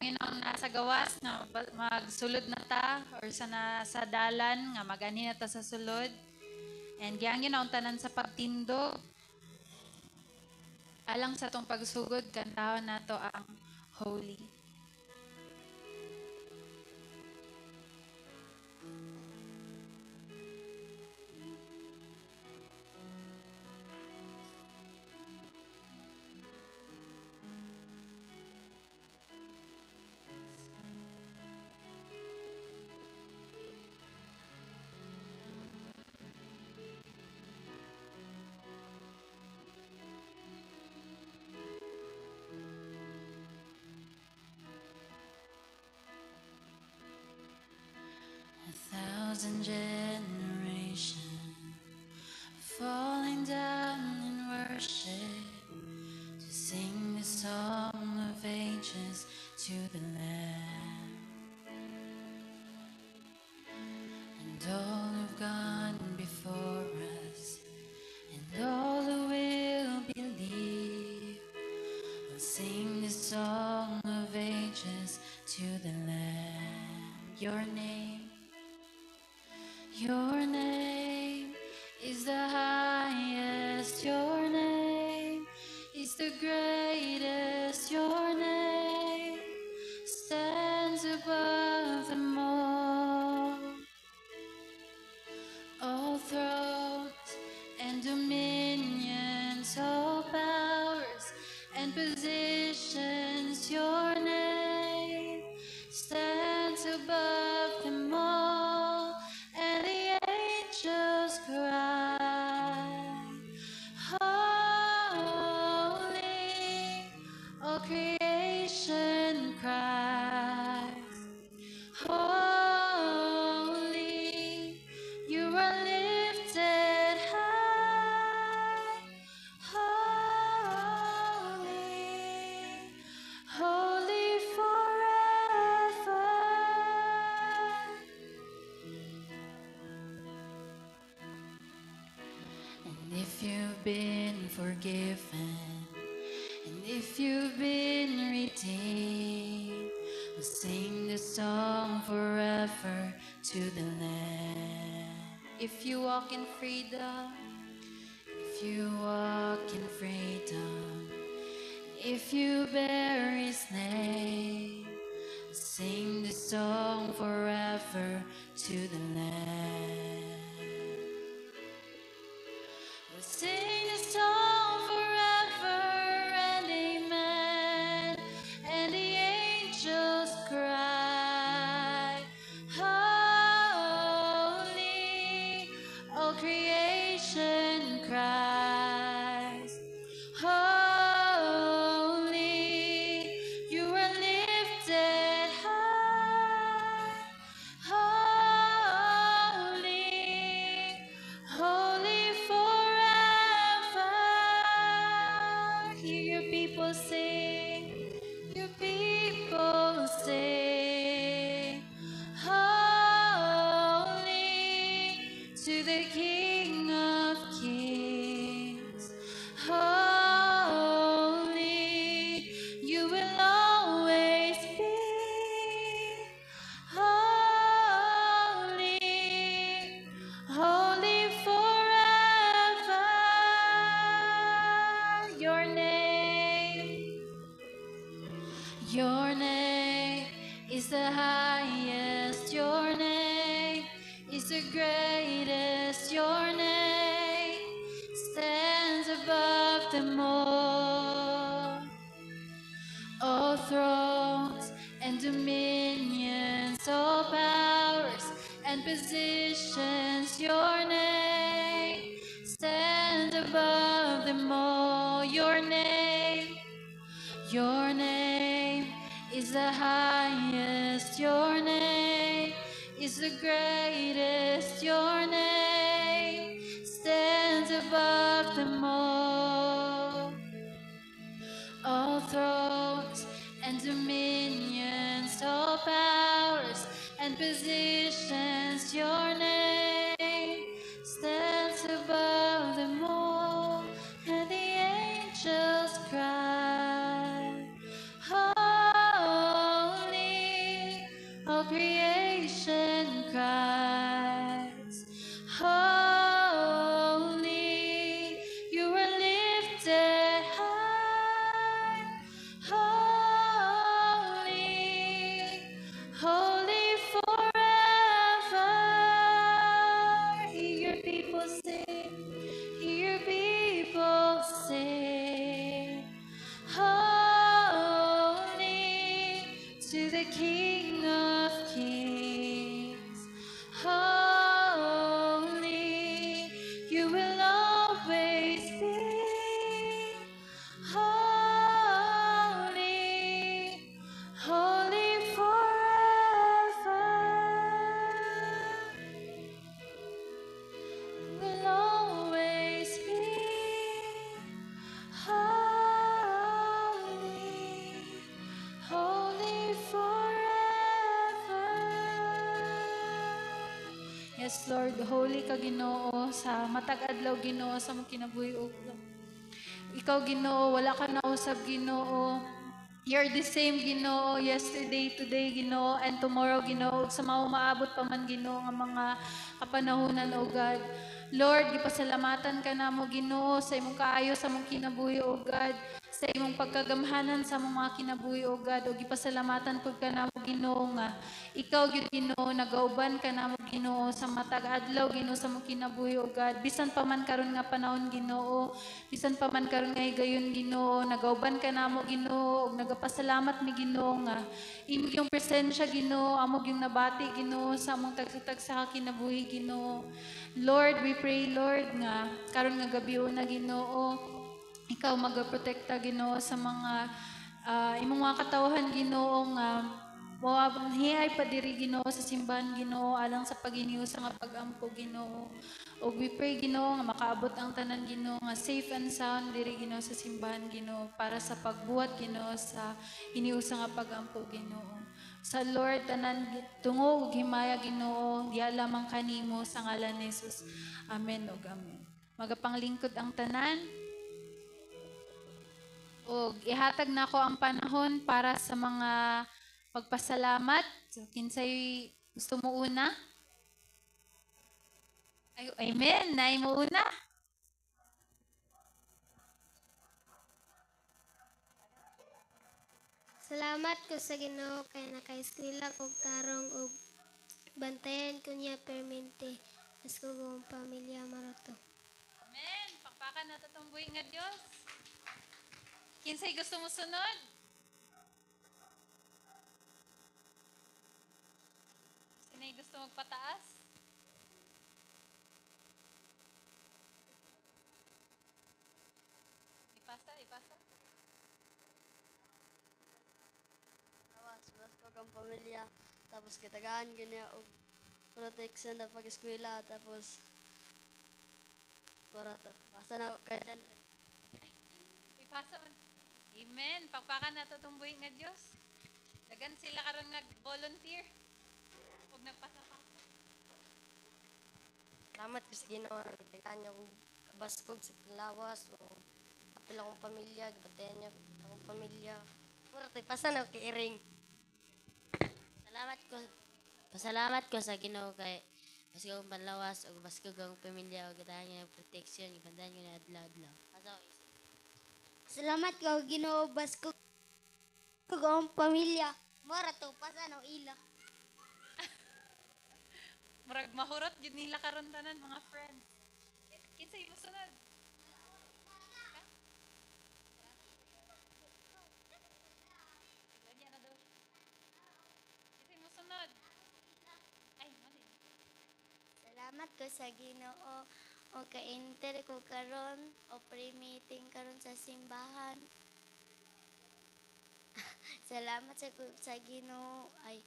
Yang ang nasa gawas na magsulod na ta or sa dalan nga magani na ta sa sulod. And yang ang tanan sa pagtindog. Alang sa tong pagsugod kantahon nato ang holy. Thousand generations falling down in worship to sing the song of ages to the Lamb. And all who've gone before us and all who will believe will sing the song of ages to the Lamb. Your name is the highest, your name is the greatest, your name stands above them all thrones and dominions, all powers and positions, your name stands above them all. And the angels cry, holy, all creation cries, holy, you are lifted high, holy, holy forever. And if you've been forgiven, and if you've been redeemed, we'll sing the song forever to the Lamb. If you walk in freedom, if you walk in freedom, if you bear His name, we'll sing the song forever to the Lamb. We'll sing the song forever and amen. And the angels cry, holy, all creation cries, holy, you are lifted high, holy, holy forever. Hear your people sing, your people sing, holy to the King of Kings, holy, you will always be, holy, holy forever. Your name is the highest, your name is the greatest, your name stands above them all thrones and dominions, all powers and positions, your name stands above them all. Your name is the highest, your name is the greatest, your name stands above them all thrones and dominions, all powers and positions, your name stands above them all. And the angels cry, holy, the King of Kings. Holy, you will always be. Holy, holy forever. Will always be. Holy, holy forever. Yes, Lord, holy ka Ginoo sa matag adlaw Ginoo sa mong kinabuhi ug ikaw Ginoo, wala ka nausab Ginoo. You're the same Ginoo yesterday, today Ginoo, and tomorrow Ginoo. Ug sa mao maabot pa man Ginoo nga mga kapanahunan o God. Lord, gipasalamatan ka namo Ginoo sa imong kaayo sa mong kinabuhi o God, sa imong pagkagamhanan sa among mga kinabuhi o God. Ug gipasalamatan pud ka namo Ginoo nga ikaw gyud Ginoo nagauban ka namo Ginoo sa matag adlaw Ginoo sa mong kinabuhi o God. Bisan pa man karon nga panahon Ginoo, bisan pa man karon nga higayon Ginoo, nagauban ka namo Ginoo ug nagapasalamat mi Ginoo nga imo yung presensya Ginoo, amo yung nabati Ginoo sa among tagsa sa kinabuhi Ginoo. Lord, we pray Lord nga karon nga gabi na Ginoo, ikaw magaprotekta Ginoo sa mga imong mga katawhan Ginoo nga hiyay pa diri Ginoo sa simbahan Ginoo alang sa paginiusa nga pag-ampo Ginoo. Og we pray Ginoo nga makaabot ang tanan Ginoo nga safe and sound diri Ginoo sa simbahan Ginoo para sa pagbuhat Ginoo sa iniusa nga pag-ampo Ginoo. Sa Lord tanan tungo ug himaya Ginoo diha lamang kanimo sa ngalan ni Jesus. Amen ug amen. Magapanglingkod ang tanan. Og ihatag nako ang panahon para sa mga pagpasalamat. So, kinsay gusto mo una? Ay, amen. Nay mo una. Salamat ko sa Ginoo kay nakaeskwela kog tarong ug bantayan ko niya permente mas kong pamilya maroto. Amen. Pakpakan na itong buhay nga Diyos. Kinsay gusto mo sunod? Sinay gusto magpataas? Ipasa. Mas ko kang pamilya, tapos kitagaan ganyan og protection na pag-eskwela, tapos para basta na kaya Ipasa man. Amen. Pakpakan na itong buhay nga Diyos. Dagan sila karon nag-volunteer. Huwag nagpasa pa. salamat ko sa Ginoo nagtikan niya og kabaskog sa lawas o apil akong pamilya, gibatehan niya akong pamilya. Pura tay pasa na kay iring. Pasalamat ko sa Ginoo kay baskog ang panlawas ug baskog ang pamilya ug gitahan niya ng protection ibandan niya na adlaw-adlaw. Asaw. Salamat ko Ginoo bas ko ang pamilya maroto pasan og ila. Murag mahurot yun nila karon tanan mga friends. Kinsay mo sunod? Ganyan na daw. Kinsay mo sunod? Ay, mali. Salamat ko sa Ginoo o ka-enter ko karon o pre-meeting karon sa simbahan. Salamat sa Ginoo ay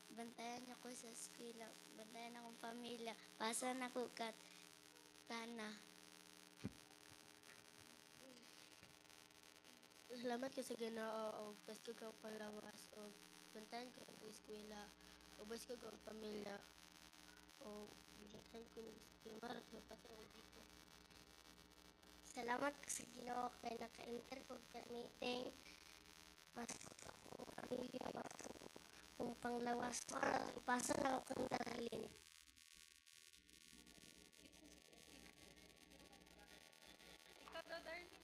bantayan ako sa eskwela, bantayan akong pamilya, pasan ako kat tana. Salamat ko sa Ginoo og baskog ang palawas og bantayan ko ang eskwela og baskog ang pamilya og gibatehan ko ng eskwela at mapasa og dito. Salamat ko sa Ginoo kay naka-enter ko ka meeting. Mas ako pamilya kung panglawas para ipasa na ako ng daralin. Ikaw daw, darling.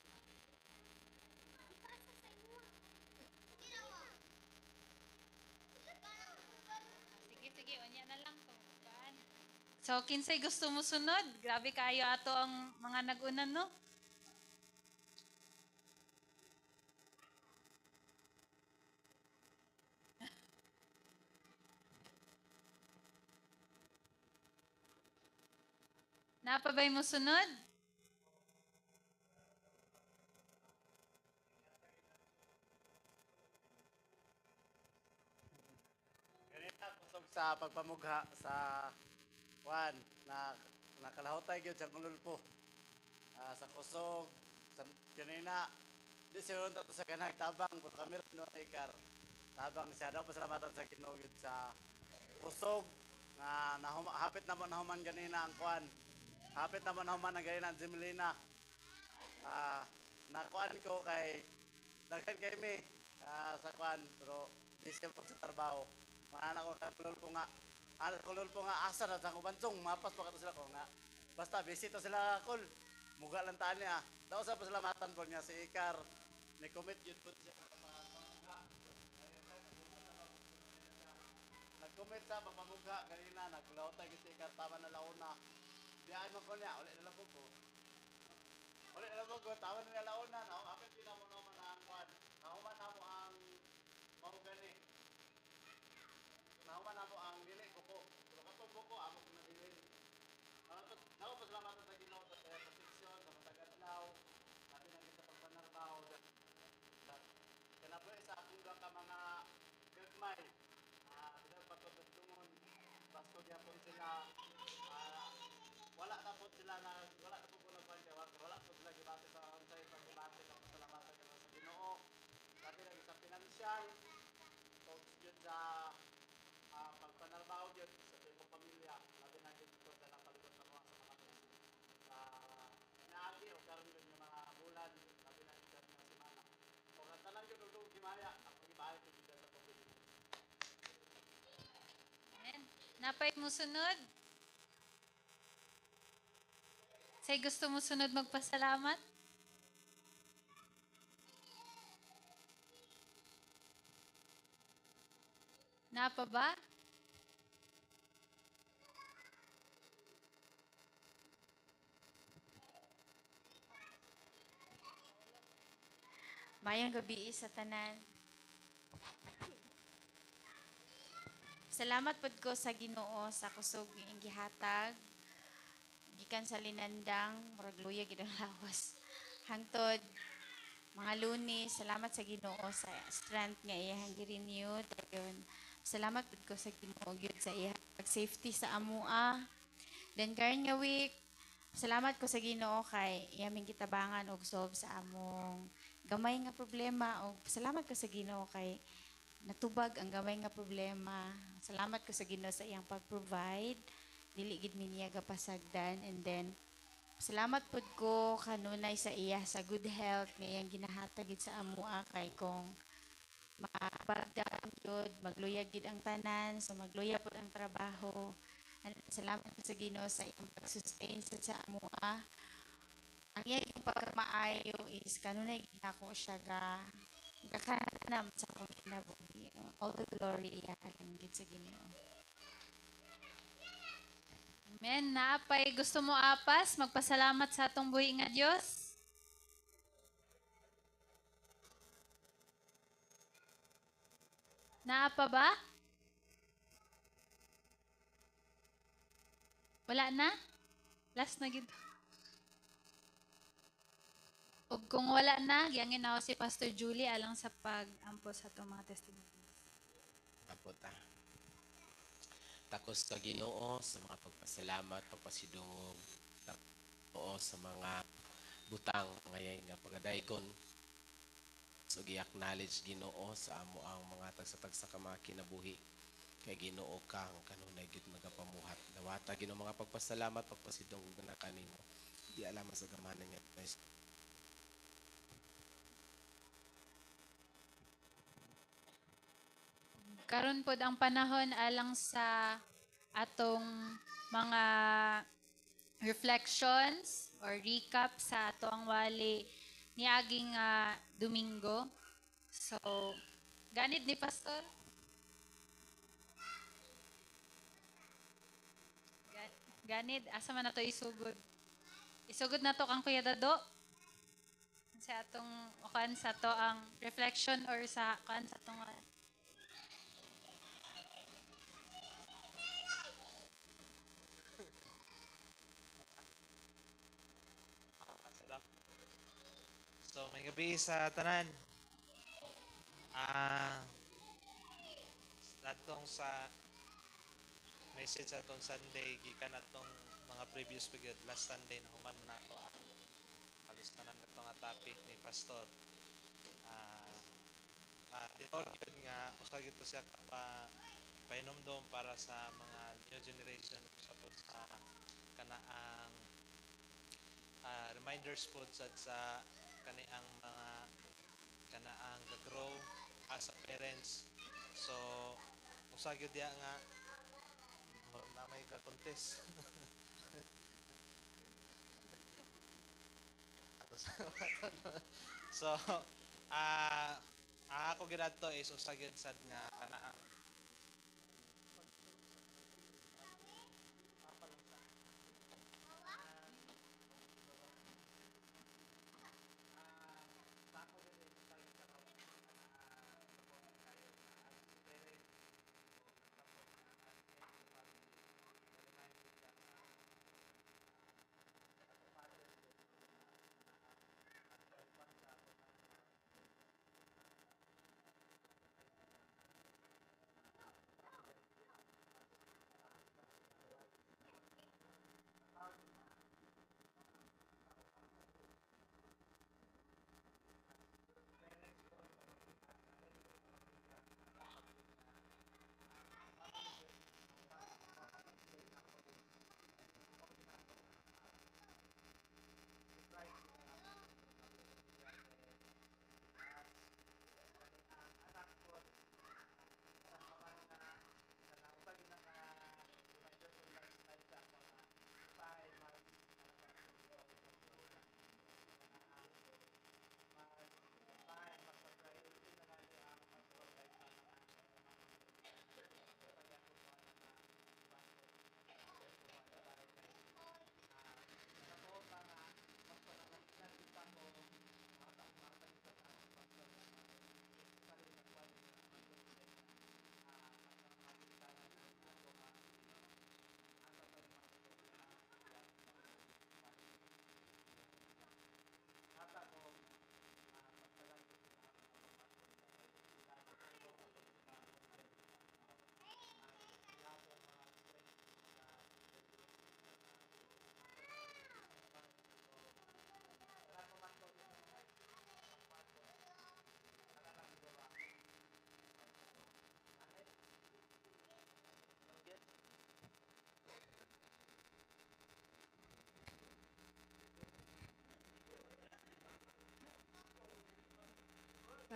Sige, unya na lang to. So, kinsay gusto mo sunod? Grabe kayo ato ang mga nag-unan, no? Napabay mo sunod? Ganita kusog sa pagpamugha sa Juan na nakalahotay gyud sa kululpo. Sa kusog sa kanina di siya unta sa kanang tabang kung kami no ikar. Tabang siya daw pasalamatan sa Ginoo gyud sa kusog nga hapit na mo nahuman ganina ang Juan. Hapit na mo nahuman ang ganina ang Jemelina. Nakuan ko kay daghan kay mi sa Juan pero di siya po sa trabaho. Mana ko kulul ko nga kulul ko nga asa na sa kubansong mapas pa kato sila ko nga basta bisita sila kul muga lang taan niya daw sa pasalamatan po niya si Ikar ni commit yun po siya nag-commit sa pagpamugha kanina naglawtay si Ikar tama na launa diyan mo ko niya ulit na lang po ulit na lang po tama na launa na apit din mo naman ang kwan nahuman na mo ang mahugani nahuman na mo ang dili ko pero katong buko amo ko na dili Nakapasalamatan sa Ginoo sa proteksyon, sa matag-adlaw, sabi na kita pagpanarbaho kanapoy sa akong ka mga gagmay sila pagkatugtungon basto gyapon sila wala na po sila na wala na po ko lang wala po sila gibati sa unsay pagbati sa pasalamatan sa Ginoo sabi na sa pinansyal o yun sa pagpanarbaho yun sa ibang pamilya labi na yun ito sa napalugod na mga sa mga sa inaagi o karoon yun yung mga bulan labi na yun sa mga simana o nagtanang yun nung gimaya ang pag-ibahay ko dito sa pamilya. Amen. Napay mo sunod? Say gusto mo sunod magpasalamat? Napa ba? Mayang gabi sa tanan. Salamat pud ko sa Ginoo sa kusog ing gihatag. Gikan sa linandang murag luya gid ang lawas. Hangtod mga Lunes, salamat sa Ginoo sa strength nga iyang gi-renew dayon. Salamat pud ko sa Ginoo gyud sa iyang safety sa amua. Then karon nga week, salamat ko sa Ginoo kay iyaming gitabangan og solve sa among gamay nga problema o salamat ko sa Ginoo kay natubag ang gamay nga problema. Salamat ko sa Ginoo sa iyang pag-provide. Dili gid mi niya gapasagdan and then salamat pud ko kanunay sa iya sa good health nga iyang ginahatag gid sa amua kay kung mapagdaan yun, magluyag gid ang tanan, so magluyag pud ang trabaho. And salamat ko sa Ginoo sa iyang pag-sustain sa amua. Ang iyang pagkamaayo is kanunay ginako siya gakanam sa akong kinabuhi. All the glory iya lang gid sa Ginoo. Amen. Naapay gusto mo apas magpasalamat sa atong buhi nga Dios? Naapa ba? Wala na? Last na gid. O kung wala na, giyangin ako si Pastor Julie alang sa pag-ampo sa itong mga testimony. Aputa. Takos sa Ginoo sa mga pagpasalamat, pagpasidungog, oo sa mga butang ngayon nga pagadaykon. So gi-acknowledge Ginoo sa amo ang mga tagsa-tagsa ka mga kinabuhi. Kay Ginoo kang kanunay gid magapamuhat. Dawata Ginoo mga pagpasalamat, pagpasidungog na kanimo. Di alam sa gamanan niya. Karon pod ang panahon alang sa atong mga reflections or recap sa ato ang wali niaging Domingo. So, ganid ni Pastor? Ganid, asa man na to isugod? Isugod na to kang Kuya Dado? Sa atong, o kan sa to ang reflection or sa kan sa atong May gabi sa tanan. Ah, natong sa message atong Sunday gikan atong mga previous pagid last Sunday na human na ako. Halos tanan ato nga topic ni pastor. Ah, dito yun nga usa gyud to siya pa painomdom para sa mga new generation sa kanaang reminders po sa kaniang mga kanaang grow as a parents. So usa gyud diya nga na may ka-contest. So ako gyud adto is usa gyud sad nga kanaang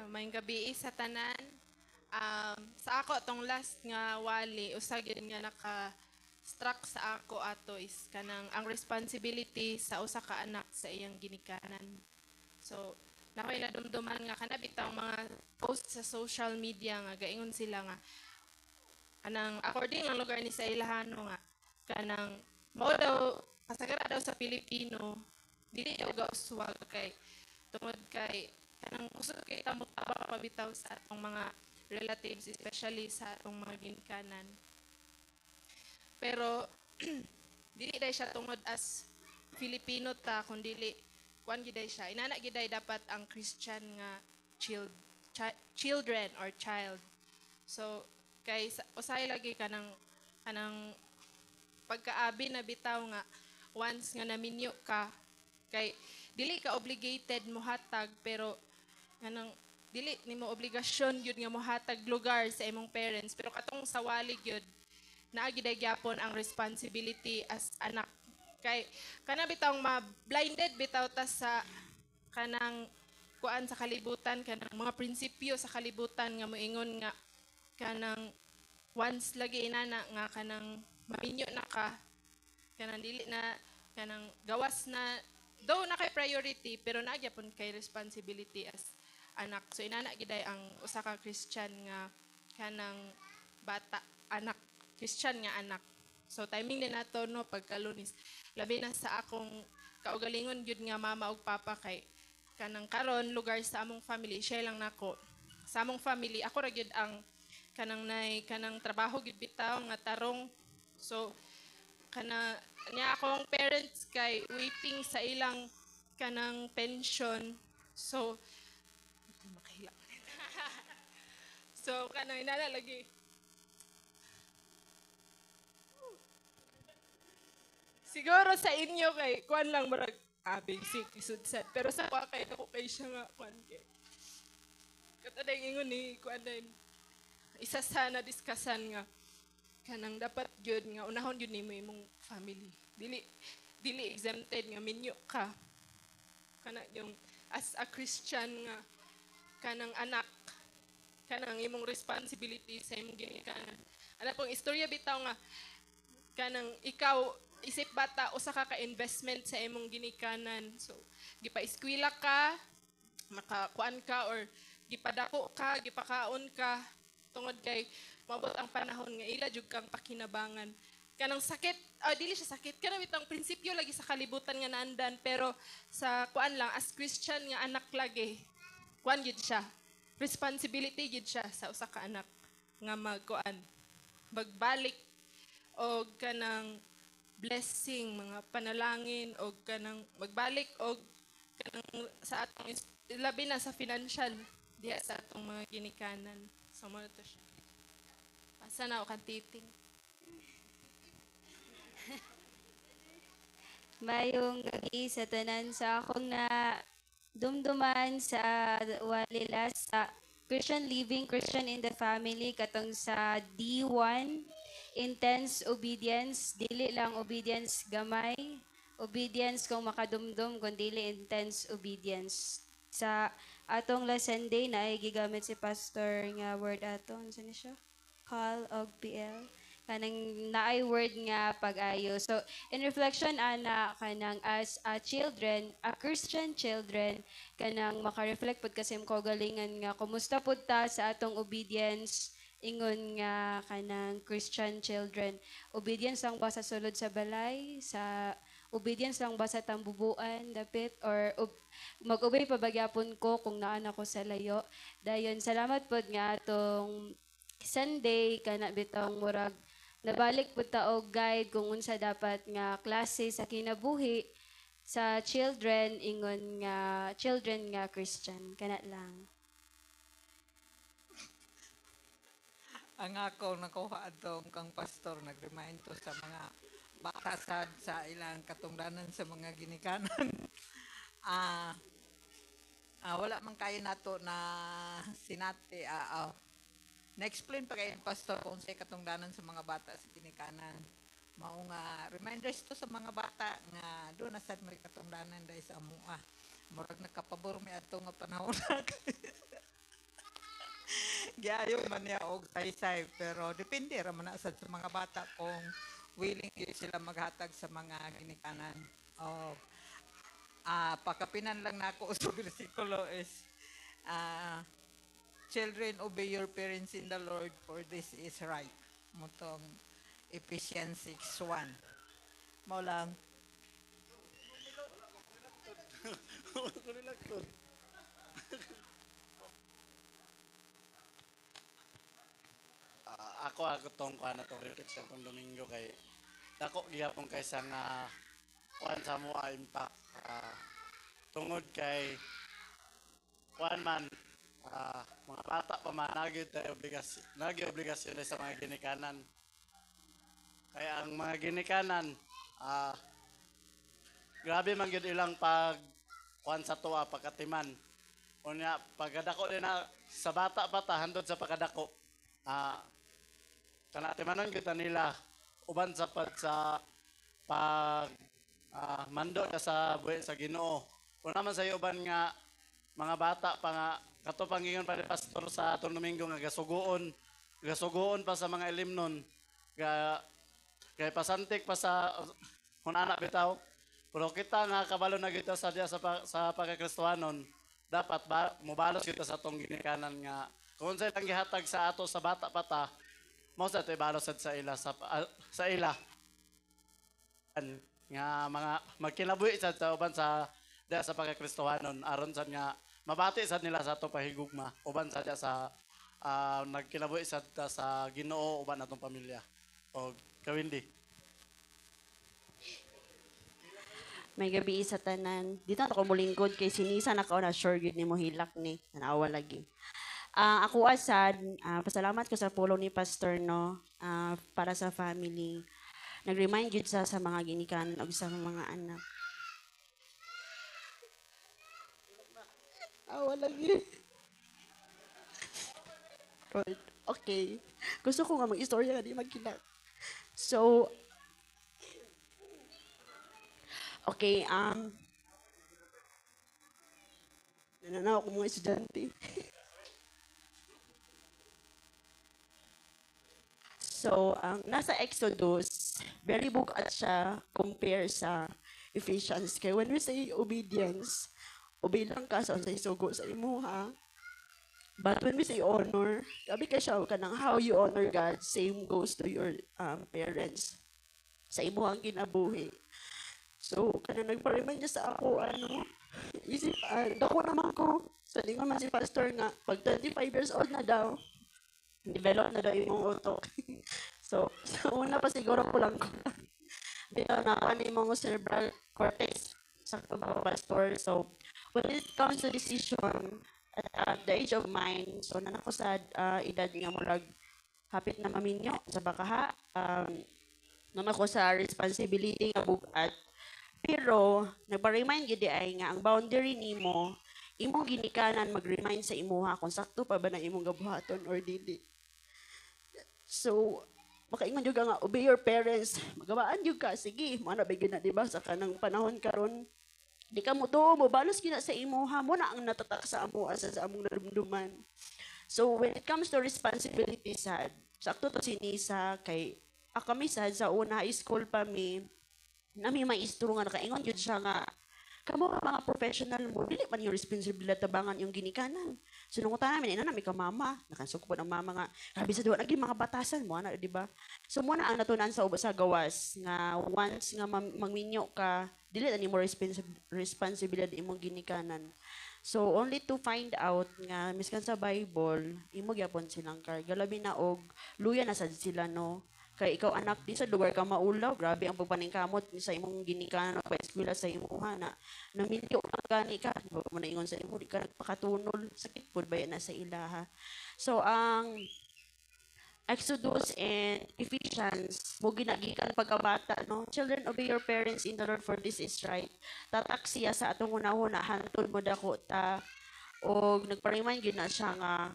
May gabi sa tanan. Sa ako tong last nga wali usag yun nga naka-struck sa ako ato is kanang ang responsibility sa usa ka anak sa iyang ginikanan. So nakoy nadumduman nga kana bitang mga post sa social media nga gaingon sila nga kanang according ang lugar ni sa ilahano nga kanang mao daw kasagara daw sa Pilipino dili daw gauswag kay tungod kay kanang kusog kay ta mutabang pabitaw sa atong mga relatives especially sa atong mga ginikanan. Pero dili day siya tungod as Filipino ta kundi kuan giday siya inana giday dapat ang Christian nga children or child. So kay usay lagi kanang pagkaabi na bitaw nga once nga naminyo ka kay dili ka obligated mohatag pero kanang dili nimo obligasyon gyud nga mohatag lugar sa imong parents pero katong sa wali gyud naa gyud gyapon ang responsibility as anak kay kana bitaw ma-blinded bitaw ta sa kanang kuan sa kalibutan kanang mga prinsipyo sa kalibutan nga moingon nga kanang once lagi inana nga kanang maminyo na ka kanang dili na kanang gawas na though na kay priority pero naa gyapon kay responsibility as anak. So inana giday ang usa ka Christian nga kanang bata anak Christian nga anak. So timing din nato no pagkalunis labi na sa akong kaugalingon gyud nga mama ug papa kay kanang karon lugar sa among family share lang nako. Sa among family ako ra gyud ang kanang trabaho gyud bitaw nga tarong. So niya akong parents kay waiting sa ilang kanang pension. So, makahila. So, kanang inana lagi. Siguro sa inyo kay kuan lang marag basic isudsad. Pero sa kwa kay ako kay siya nga kuan kay. Kataday ingon ni kuan din. Isa sana diskasan nga kanang dapat gyud nga unahon gyud nimo imong family. Dili exempted nga minyo ka. Kana yung as a Christian nga kanang anak kanang imong responsibility sa imong ginikanan. Ana pong istorya bitaw nga kanang ikaw isip bata usa ka investment sa imong ginikanan. So gipa-eskwela ka, makakuan ka or gipadako ka, gipakaon ka tungod kay maabot ang panahon nga ila jud kang pakinabangan. Kanang sakit, dili siya sakit. Kanang bitang prinsipyo lagi sa kalibutan nga naandan pero sa kuan lang as Christian nga anak lagi. Kuan gid siya. Responsibility gid siya sa usa ka anak nga magkuan. Magbalik og kanang blessing, mga panalangin o kanang magbalik o kanang sa atong labi na sa financial diya sa atong mga ginikanan. So mo to siya. Asa na o kantiting. Mayong gagi sa tanan sa akong na dumduman sa walila sa Christian Living, Christian in the Family katong sa D1. Intense obedience, dili lang obedience gamay, obedience kung makadumdum, kung dili intense obedience. Sa atong last Sunday na ay gigamit si pastor nga word aton, saan siya? Call og PL. Kanang naay word nga pag-ayo. So, in reflection, ana, kanang as a children, a Christian children, kanang makareflect pod kasi ko galingan nga, kumusta pod ta sa atong obedience, ingon nga kanang Christian children. Obedience lang ba sa sulod sa balay? Sa obedience lang ba sa tambubuan, dapit? Or mag-obey pa bagyapon ko kung naan ako sa layo? Dayon, salamat pod nga atong Sunday, kana bitong murag, nabalik po ta og guide kung unsa dapat nga klase sa kinabuhi sa children, ingon nga children nga Christian. Kana lang. Ang ako nakuha atong kang pastor nag-remind to sa mga bata sa ilang katungdanan sa mga ginikanan. Wala man kayo nato na sinati na-explain pa kayo pastor kung sa katungdanan sa mga bata sa ginikanan. Mao nga reminders to sa mga bata nga do na sad may katungdanan dahil sa amua. Murag nakapabor mi ato nga panahon. Giayo man niya og saysay pero depende ra man sa mga bata kung willing sila maghatag sa mga ginikanan. Pakapinan lang nako sa bersikulo is children obey your parents in the Lord for this is right. Motong Ephesians 6:1. Mao lang. Ako tong kuan na tong reflection tong Domingo kay dako gihapon kay sa nga kuan sa mo impact tungod kay kuan man mga bata pa man nagi obligasyon sa mga ginikanan. Kaya ang mga ginikanan grabe man gyud ilang pag kuan sa tuwa pagkatiman. Unya pagkadako din na sa bata pa ta handod sa pagkadako. Kana timanon kita nila uban sa pag mando na sa buhi sa Ginoo. Kung naman sa uban nga mga bata pa nga kato pangingon pa ni pastor sa atong Domingo nga gasugoon pa sa mga ilimnon kay pasantik pa sa hunana bitaw. Pero kita nga kabalo na kita sa pagkakristohanon dapat mobalos kita sa atong ginikanan nga kung sa ilang gihatag sa ato sa bata pa ta mo sa ito ibalos sa ila sa ila nga mga magkinabuhi sa uban sa pagkakristohanon aron sa nga mabati sad nila sa ato pahigugma uban sa nagkinabuhi sa Ginoo uban atong pamilya o kawindi. May gabi sa tanan. Dito na ako mulingkod kay sinisa na ka na sure yun ni mo hilak ni. Tanawa lagi. Ako asad, pasalamat ko sa pulong ni Pastor no para sa family. Nag-remind yun sa mga ginikan o sa mga anak. Awa lagi. Right. Okay. Gusto ko nga mag-istorya nga di magkilak. So, okay, nananaw ako mga estudyante. So, nasa Exodus, very bukat siya compare sa Ephesians. Kaya when we say obedience, obey lang ka sa isugo sa imuha. But when we say honor, sabi ka siya ka ng how you honor God, same goes to your parents. Sa imuhang kinabuhi. So, kaya nagpa-remind niya sa ako, isip, dako naman ko, sa lingon man si Pastor nga, pag 25 years old na daw, develop na daw yung utok. So, sa una pa siguro kulang ko. Dito na ako ni mga cerebral cortex sa Pastor. So, when it comes to decision, at the age of mine, so nanak ko sa edad nga murag hapit na maminyo sa bakaha. Nanak ko sa responsibility nga bugat. Pero, nagpa-remind gid ay nga ang boundary nimo, imong ginikanan mag-remind sa imuha kung sakto pa ba na imong gabuhaton or dili. So, makaingon jud nga obey your parents. Magawaan jud ka, sige, mo na bigyan na diba sa kanang panahon karon. Di ka mo to, mo balos kina sa imuha mo na ang natatak sa amo asa sa among narumduman. So when it comes to responsibility sad, sakto to si Nisa kay kami sad sa una high school pa mi nami maestro nga nakaingon jud siya nga kamo mga professional mo dili man yung responsibilidad tabangan yung ginikanan. Sunungutan namin ina nami ka mama, nakansuk po ng mama nga grabe sa duwa naging mga batasan mo ana di ba? So mo na ang natunan sa sa gawas nga once nga mangminyo ka dili na nimo responsibilidad imong ginikanan. So only to find out nga miskan sa Bible imo gyapon silang karga labi na og luya na sad sila no. Kay ikaw anak di sa lugar ka maulaw, grabe ang pagpaningkamot sa imong ginikanan o eskwela sa imuha na namilyo lang gani ka, di ba mo naingon sa imo, di ka nagpakatunol, sakit po ba yan na sa ilaha. So ang Exodus and Ephesians, mo ginagikan pagkabata, no? Children, obey your parents in the Lord for this is right. Tatak siya sa atong una-una, hantod mo dako ta, o nagpa-remind yun na siya nga,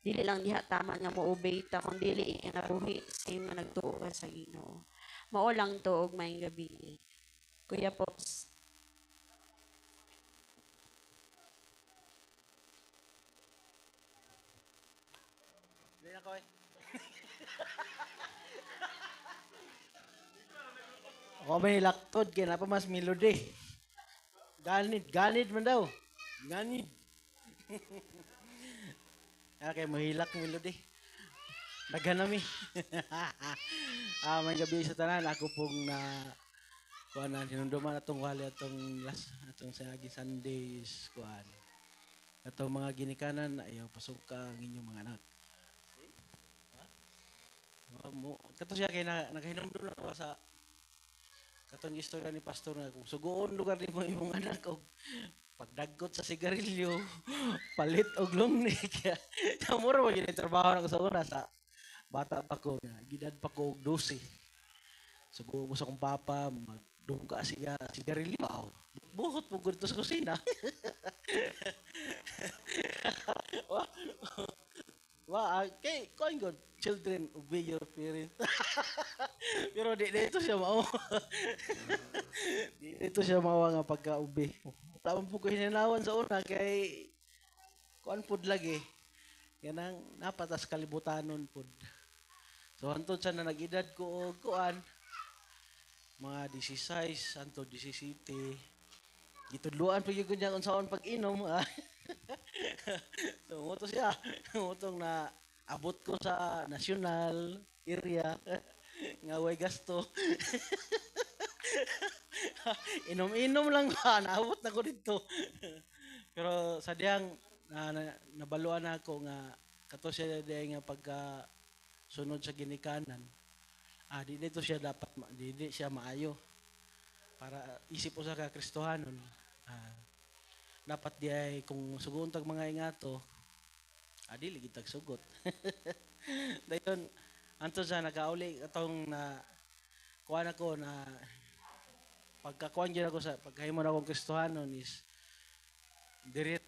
dili lang diha tama nga mo obey ta kung dili ikinabuhi same nga nagtuo ka sa Ginoo. Mao lang to og maayong gabi. Kuya Pops. Dili na ko eh. Ako may laktod kaya na pa mas melody. Ganid man daw. Ganid. Okay, mahilak melody. Naghanami. May gabi sa tanan ako pong na kuan hinunduman atong wali atong atong sa Sundays kuan. Atong mga ginikanan ayaw pasuka ang inyong mga anak. Kato siya kay naghinumdum na ako sa katong istorya ni pastor nga kung sugoon lugar ni mo imong anak og pagdagot sa sigarilyo, palit og lungni kaya tamuro gyud trabaho na ko sa una sa bata pa ko nga gidad pa ko og 12. Sugo ko sa kong papa magdungka sigarilyo aw. Buhot mo gud sa kusina. Okay, koin good. Children, obey your parents. Pero dito siya mao. Dito siya mao nga pagka-obey. Wala man po ko hinanawan sa una kay kuan pud lagi. Yanang napatas kalibutanon pud. So hantod siya na nag-edad ko og kuan mga 16 hantod 17. Gitudluan pag gyud niya unsaon pag-inom. So moto siya. Motong na abot ko sa national area nga way gasto. Inom-inom lang ba, naabot na ko dito. Pero sa diyang nabaluan ako nga kato siya diay nga pagka sunod sa ginikanan. Di dito siya dapat di siya maayo. para isip usa ka Kristohanon. Dapat di ay kung sugon tag mga ingato, dili gid tag sugot. Dayon anto sa nakauli atong na kuan ako na pagkakuan gyud ako sa pagkahimo na akong Kristohanon is diret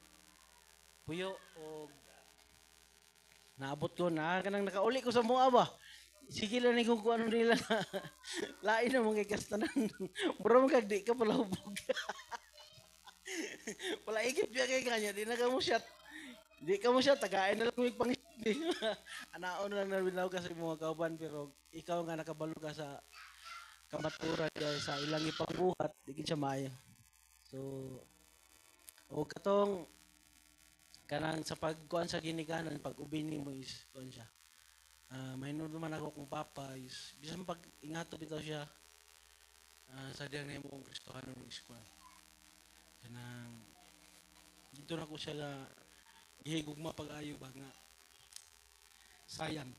puyo o naabot ko na kanang nakauli ko sa mua ba. Sige lang ni kung ano nila na lain na mga kastanan. Mura mo kag di ka pala hubog. Wala ikip biya kay kanya, di na ka mo shot. Di ka mo shot, tagain na lang may pangiti. Anaon na lang nabinaw ka sa mga kauban, pero ikaw nga nakabalo ka sa kamaturan kaya sa ilang ipangbuhat, di siya maayo. So, o katong kanang sa pagkuan sa ginikanan, pag ubini mo is kuan siya. May naman ako kung papa is bisan pag ingato bitaw siya sa diyang na mo kong Kristohanon is kuan. Kanang dito na ko siya nga gihigugma pag-ayo ba nga sayang.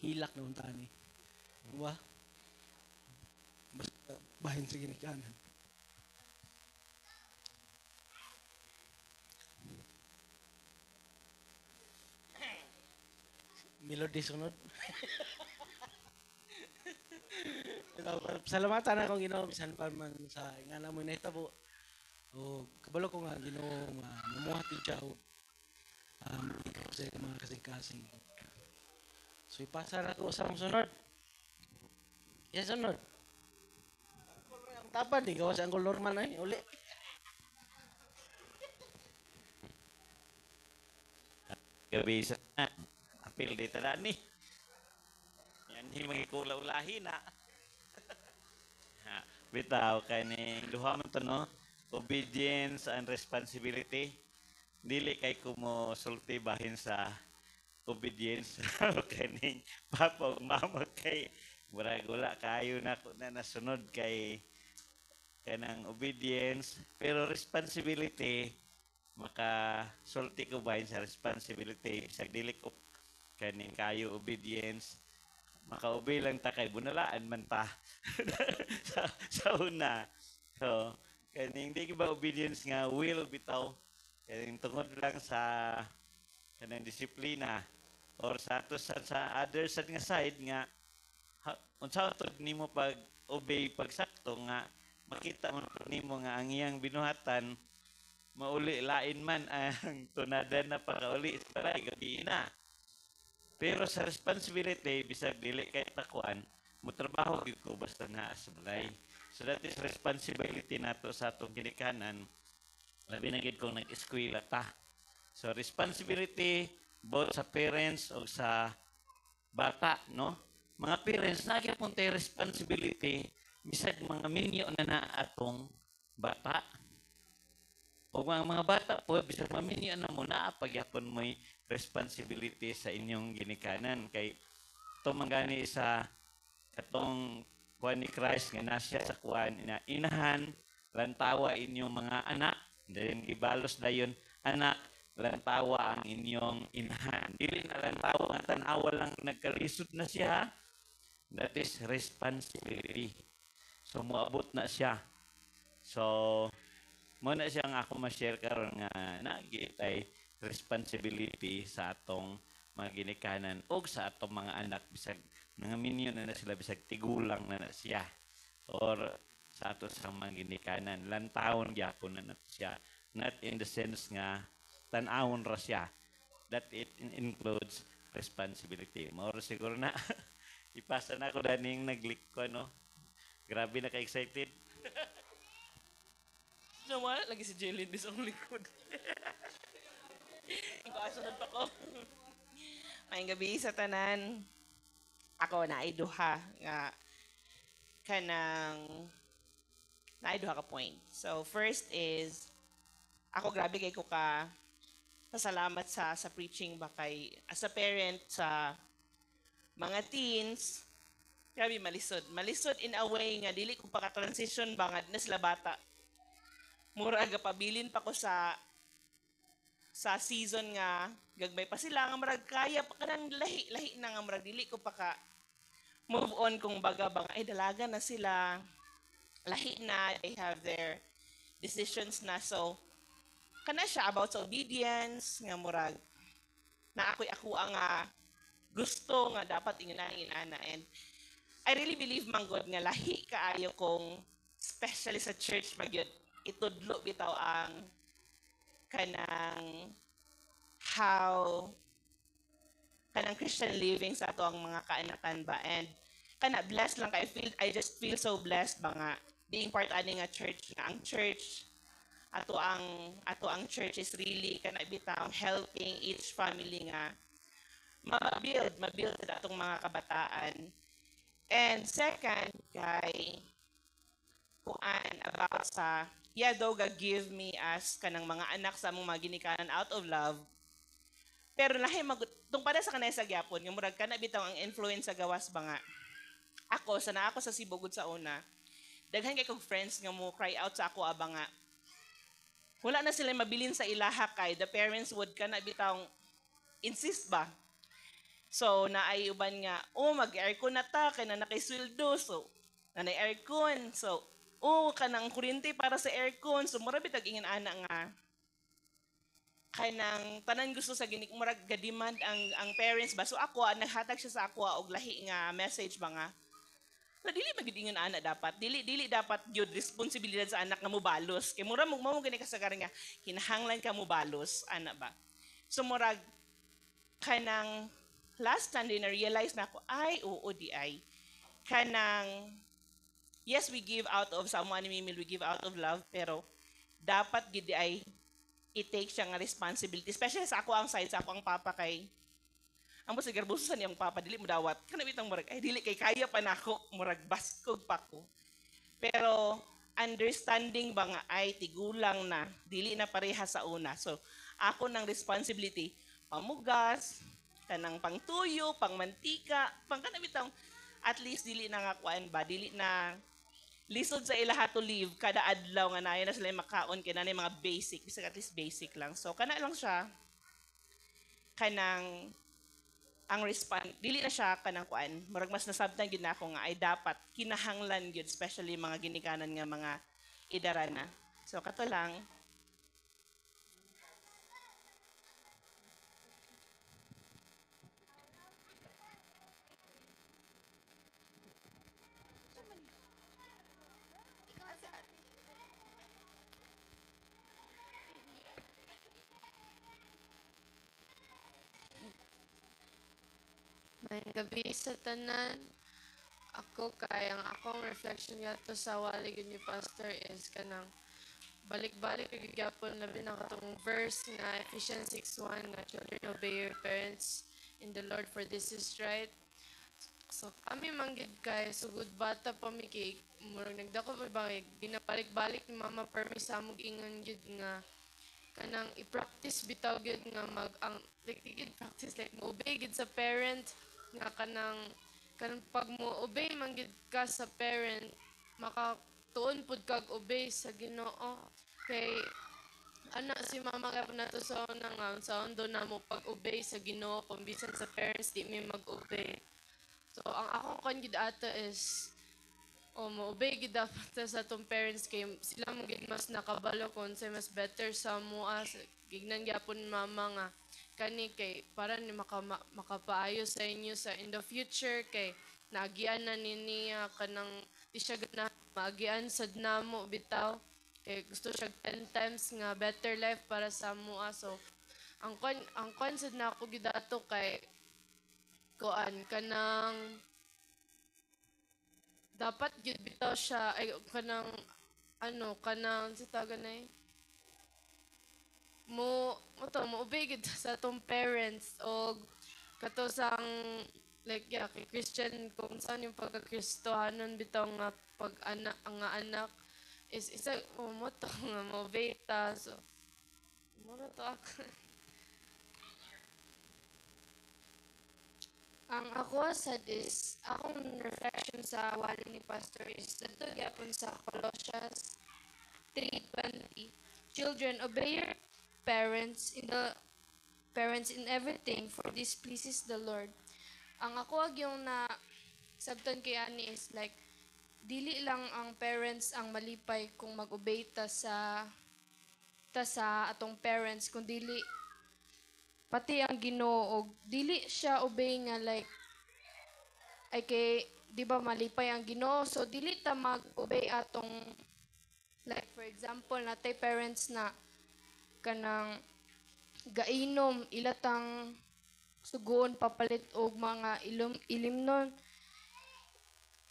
Hilak na unta ni. Diba? Basta bahin sa ginikanan. Melody sunod. Salamatan akong Ginoo bisan pa man sa ngana mo nahitabo. O kabalo ko nga Ginoo mamuhat siya o ikaw sa mga kasing-kasing. So ipasa na ko sa sunod. Yes, sunod. Ang tapad, di gawa sa ang kolor man ay uli. Gabi sa apil di tada ni. Yan hindi mangikula-ulahi na. Bitaw kay ni duha man to no, obedience and responsibility. Dili kay ko mo sulti bahin sa obedience kay ni papa ug mama kay murag wala kayo na ko na nasunod kay kanang obedience, pero responsibility maka sulti ko bahin sa responsibility bisag dili ko kaning kayo obedience maka-obey lang ta kay bunalaan man ta sa una. So kaning di ba obedience nga will bitaw kaning tungod lang sa kanang disiplina or sa ato sa others nga side nga unsa to nimo pag obey pagsakto nga makita mo nimo nga ang iyang binuhatan mauli lain man ang tunada na pakauli para gabi na. Pero sa responsibility bisag dili kay takuan mo trabaho gyud ko basta naa sa balay. So that is responsibility nato sa atong ginikanan. Labi na gid kung nag-eskwela ta. So responsibility both sa parents o sa bata, no? Mga parents na gyapon tay responsibility bisag mga minyo na atong bata. O mga bata po, bisag maminyo na mo na pagyapon mo'y responsibility sa inyong ginikanan. Kay ito manggani sa katong kuan ni Christ nga nasya sa kuan na inahan, lantawa inyong mga anak, then gibalos dayon anak, lantawa ang inyong inahan. Dili na lantawa nga tanawa lang nagkalisod na siya. That is responsibility. So moabot na siya. So mo na siya nga ako ma-share karon nga nagitay responsibility sa atong mga ginikanan o sa atong mga anak bisag mga minyo na sila bisag tigulang na siya or sa ato sa mga ginikanan lantawon gyapon na siya, not in the sense nga tan-awon ra siya, that it includes responsibility. Mauro siguro na ipasa na ako daning nag-click ko no. Grabe na ka-excited. Naman, lagi si Jelyn di sa likod. Ikasunod pa ko. Mayang gabi sa tanan. Ako na duha nga kanang duha ka point. So first is ako grabe kay ko ka pasalamat sa preaching ba kay as a parent sa mga teens. Grabe malisod. Malisod in a way nga dili ko pa ka-transition ba nga na sila bata. Mura aga pabilin pa ko sa season nga gagbay pa sila nga marag kaya pa kanang lahi na nga marag dili ko pa ka move on kung baga bang ay dalaga na sila, lahi na, they have their decisions na. So, kana siya about sa obedience, nga murag, na ako ang gusto nga dapat inginana. And I really believe man God nga lahi kaayo kung especially sa church magyud itudlo bitaw ang kanang how kanang Christian living sa ato ang mga kaanakan ba. And kana blessed lang I just feel so blessed ba nga being part ani nga church, nga ang church ato ang church is really kana bitaw helping each family nga mabuild atong mga kabataan. And second kay kuan about sa daw give me as kanang mga anak sa among mga ginikanan out of love. Pero lahi tung para sa kanay sa gyapon nga murag kana bitaw ang influence sa gawas ba nga. Ako sa Cebu gud sa una. Daghan kay kog friends nga mo cry out sa ako aba nga. Wala na sila mabilin sa ilaha kay the parents would kana bitaw insist ba. So naay uban nga mag-aircon na ta kay na nakisweldo so nanay aircon so kanang kuryente para sa aircon so mura bitag ingin ana nga kanang tanan gusto sa ginik murag ga-demand ang parents ba. So ako naghatag siya sa ako og lahi nga message ba nga. So dili magidingon ana dapat. Dili dapat gyud responsibilidad sa anak nga mobalos. Kay mura mo gani kasagaran nga kinahanglan ka mobalos ana ba. So murag kanang last Sunday na realize na ako di ay kanang yes we give out of someone we give out of love pero dapat gid ay i-take siya nga responsibility, especially sa ako ang side, sa ako ang papa kay ang boss garbuso niyang papa dili mo dawat kana bitang murag dili kay kaya pa nako murag baskog pa ko. Pero understanding ba nga tigulang na dili na pareha sa una. So ako nang responsibility pamugas kanang pangtuyo, pangmantika, kana bitang at least dili na nga kuan ba, dili na lisod sa ilaha to live kada adlaw nga naay na sila makaon kay nanay mga basic, bisag at least basic lang. So kana lang siya kanang ang dili na siya kanang kuan, murag mas nasabtan gyud nako nga ay dapat kinahanglan gyud especially mga ginikanan nga mga idarana. So kato lang. May gabi sa tanan. Ako ang akong reflection yato sa wali gid ni pastor is kanang balik-balik kay gyapon labi na katong verse nga Ephesians 6:1 nga children obey your parents in the Lord for this is right. So kami manggid kay sugod bata pa mi kay murag nagdako pa ba ginabalik-balik ni mama permi sa among ingon gyud nga kanang i-practice bitaw gyud nga gid practice like mo-obey gid sa parent nga kanang pag mo obey man gid ka sa parent makatuon pud kag obey sa Ginoo kay ana si mama kay nato sa una nga sa undo na mo pag obey sa Ginoo kung bisan sa parents di mi mag-obey. So ang akong kon gid ato is mo obey gid dapat sa tong parents kay sila mo gid mas nakabalo kung say mas better sa mua gignan gyapon mama nga kani kay para ni makapaayo sa inyo sa in the future kay naagian na niya kanang di siya na maagian sad namo bitaw kay gusto siya 10 times nga better life para sa mua. So ang kon sad na ako gidato kay kuan kanang dapat gid bitaw siya ay kanang sa taga na mo obey gid sa tong parents o kato sang like kay Christian kung saan yung pagka-Kristohanon bitaw nga pag-anak ang anak is isa mo to nga mo obey ta. So mo to ako. Ang ako sad is akong reflection sa wali ni pastor is dito gyapon sa Colossians 3:20. Children, obey your parents in everything, for this pleases the Lord. Ang ako yung Sabton kay ani is like dili lang ang parents ang malipay kung mag-obey ta sa atong parents, kung dili pati ang Ginoo, og dili siya obey nga like ay kay di ba malipay ang Ginoo, so dili ta mag-obey atong like for example natay parents na kanang gainom ilatang sugon papalit og mga ilimnon,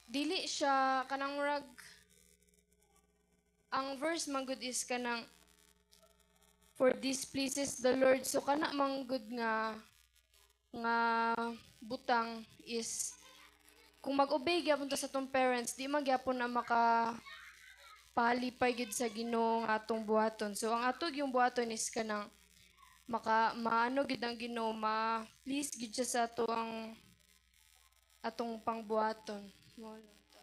dili siya kanang murag ang verse man gud is kanang for this pleases the Lord, so kana man gud nga butang is kung mag-obey gyapon ta sa atong parents, di man gyapon na palipay gid sa Ginoo nga atong buhaton. So ang ato yung buhaton is kanang maano gid ang Ginoo, ma-please gid siya sa ato ang atong pangbuhaton. Mo lang to.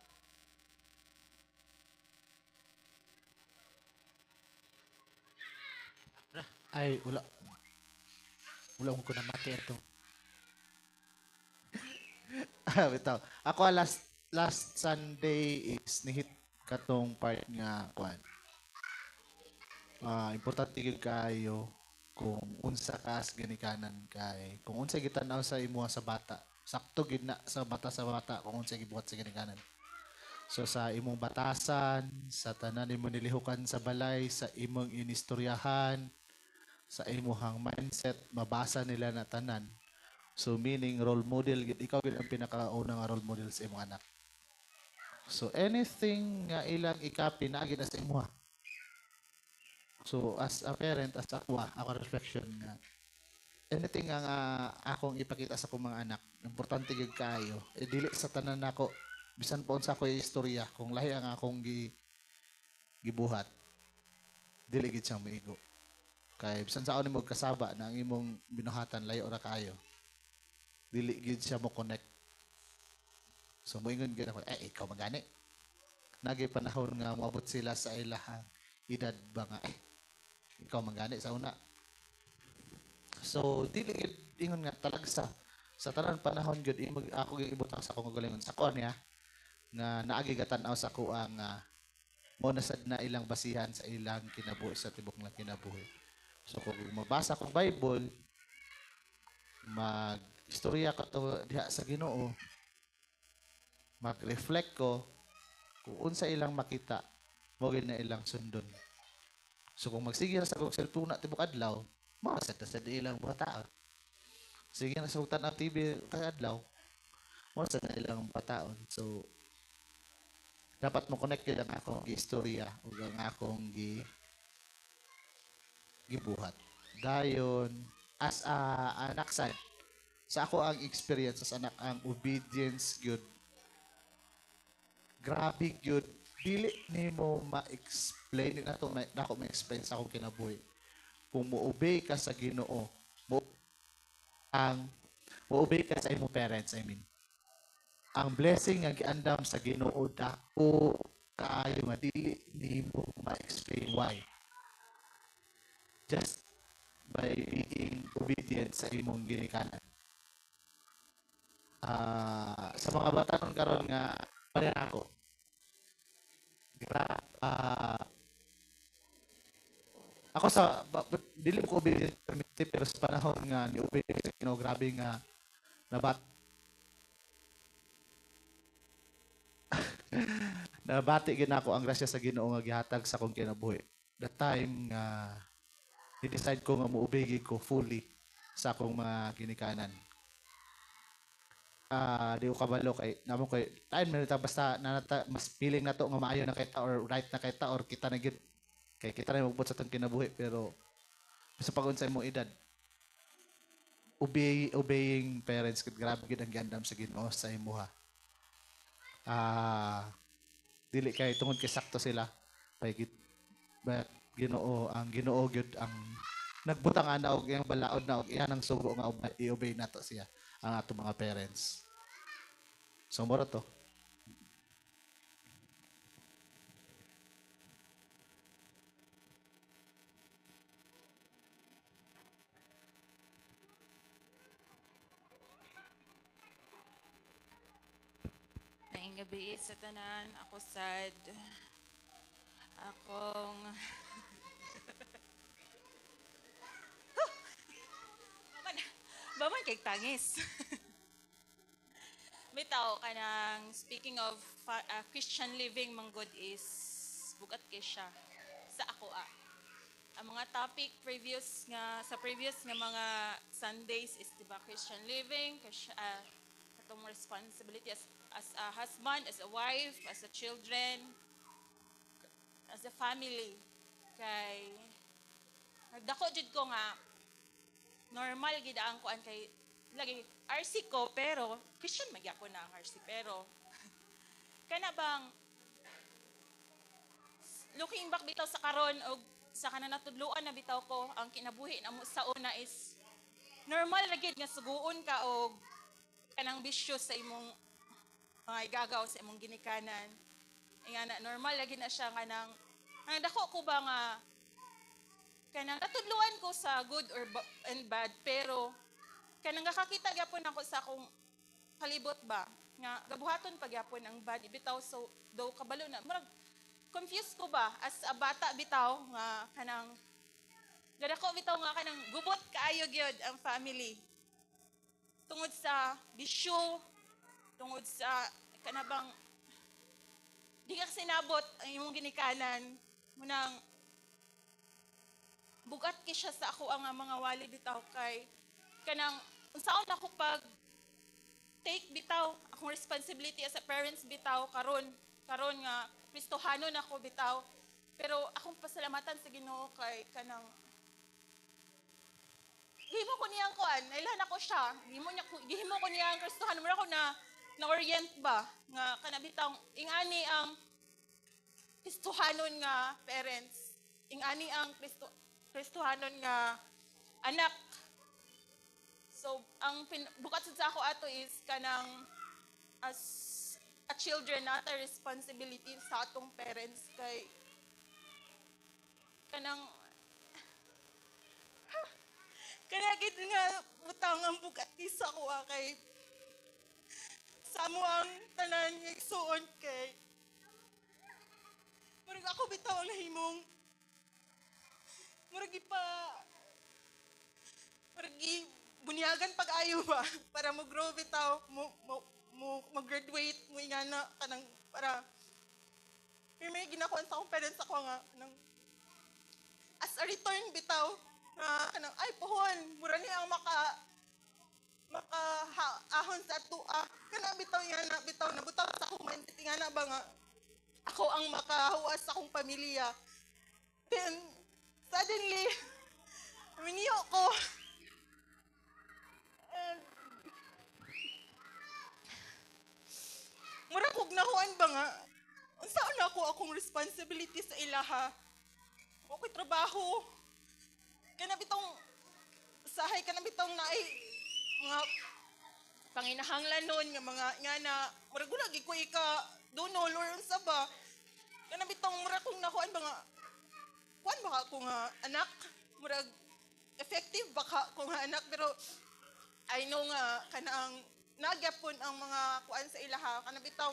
Ay, wala. Wala ko na mati ito. Bitaw. Ako last Sunday is nihit katong part nga kwan. Importante gyud kayo kung unsa kas ginikanan kay kung unsa gitanaw sa imo sa bata. Sakto gid na sa bata kung unsa gibuhat sa ginikanan. So sa imong batasan, sa tanan imong nilihukan sa balay, sa imong inistoryahan, sa imuhang mindset, mabasa nila na tanan. So meaning role model, ikaw gid ang pinakauna nga role model sa imong anak. So anything nga ilang ikapi na gid sa imuha. So as a parent, as ako reflection nga anything nga akong ipakita sa akong mga anak, importante gyud kaayo. Dili sa tanan nako bisan pa unsa ko istorya, kung lahi ang akong gibuhat, dili gid siyang maigo. Kay bisan sa nimo kasaba na ang imong binuhatan layo ra kaayo, dili gid siya mo connect. So moingon gid ako, ikaw magani. Nagay panahon nga moabot sila sa ilahang edad ba nga, ikaw magani sa una. So dili gid ingon nga talagsa sa tanan panahon gid ako gibutang sa akong galingon sa kuan niya nga naagi gatan-aw sa ko ang mo na sad na ilang basihan sa ilang kinabuhi sa tibok lang kinabuhi. So kung mabasa ko Bible, mag-istorya ka to diha sa Ginoo, mag-reflect ko kung unsa ilang makita, mo gid na ilang sundon. So kung magsige na sa kong cellphone na tibok adlaw, makasad na sa ilang bata. Sige na sa hutan ng TV kay adlaw, makasad na ilang bataon. So dapat mo connect yun ang akong istorya o ang akong gibuhat. Dayon, as a anak side, sa ako ang experience as anak, ang obedience gyud. Grabe gyud. Dili nimo ma-explain na to, nako ma-explain sa akong kinabuhi. Kung mo-obey ka sa Ginoo, mo-obey ka sa imong parents, I mean. Ang blessing nga giandam sa Ginoo dako kaayo nga dili nimo ma-explain why. Just by being obedient sa imong ginikanan. Sa mga bata nun karon nga pare ako. Ako sa dili ko obedient pero sa panahon nga ni obedient sa Ginoo, grabe nga nabat nabati gid nako ang grasya sa Ginoo nga gihatag sa akong kinabuhi. The time nga i-decide ko nga mo-obey ko fully sa akong mga ginikanan. Di ko kabalo kay namo kay time na basta mas feeling na to nga maayo na kita or right na kita or kita na gid kay kita na magbut sa tong kinabuhi, pero sa pag-unsay mo edad obeying parents gid grabe gid ang giandam sa Ginoo sa imuha. Dili kay tungod kay sakto sila kay Ginoo gyud ang nagbutang ana og iyang balaod na og iyan ang sugo nga i-obey nato siya ang ato mga parents. So moro to. Maayong gabi sa tanan. Ako sad. Akong Baman kay tangis. Bitaw kanang speaking of Christian living manggod is bugat kay siya sa ako ang mga topic sa previous nga mga Sundays is diba Christian living, katong responsibility as a husband, as a wife, as a children, as a family. Kay nagdako jud ko nga normal gid ang kuan kay lagi RC ko pero Christian magyapon na ang RC pero kana bang looking back bitaw sa karon og sa kanang natudluan na bitaw ko ang kinabuhi namo sa una is normal ra gid nga suguon ka og kanang bisyo sa imong mga igagaw sa imong ginikanan. Nga normal lagi na siya kanang ang dako ko ba nga kanang natudluan ko sa good and bad pero kanang nakakita gyapon ako sa akong palibot ba nga gabuhaton pagyapon ang bad bitaw so daw kabalo na murag confused ko ba as a bata bitaw nga kanang gadako bitaw nga kanang gubot kaayo gyud ang family tungod sa bisyo tungod sa kanabang di ka sinabot ang imong ginikanan munang bugat kay siya sa ako ang mga wali bitaw kay kanang unsaon ako pag take bitaw akong responsibility as a parents bitaw karon nga Kristohanon ako bitaw pero akong pasalamatan sa Ginoo kay kanang gihimo ko niyang kuan nailan ako siya gihimo ko niyang Kristohanon mura ko na orient ba nga kana bitaw ingani ang Kristohanon nga parents ingani ang Kristohanon nga anak. So, ang bukat sa ako ato is kanang as a children na responsibility sa atong parents kay kanang kanagid nga butang ang bukat sa ako kay samo ang tanan nga igsuon kay murag ako bitaw ang nahimong murag bunyagan pag-ayo ba para mo grow bitaw mo graduate mo ingana kanang para may ginakuan sa akong parents ako nga kanang as a return bitaw nga kanang ay pohon mura ni ang ahon sa atua kana bitaw ingana bitaw nabutaw sa akong mindset ingana ba nga ako ang makahuwas sa akong pamilya then suddenly miniyo ko mura kog nahuan ba nga unsaon ako akong responsibility sa ilaha okay trabaho kana bitong sahay kana bitong naay mga panginahanglan nun nga mga ingana mura gula gi ko ika dunol or unsa ba kana bitong mura kog nahuan ba nga kuan ba ako nga anak murag effective ba ko nga anak pero I know nga kanang nagyapon ang mga kuan sa ilaha kana bitaw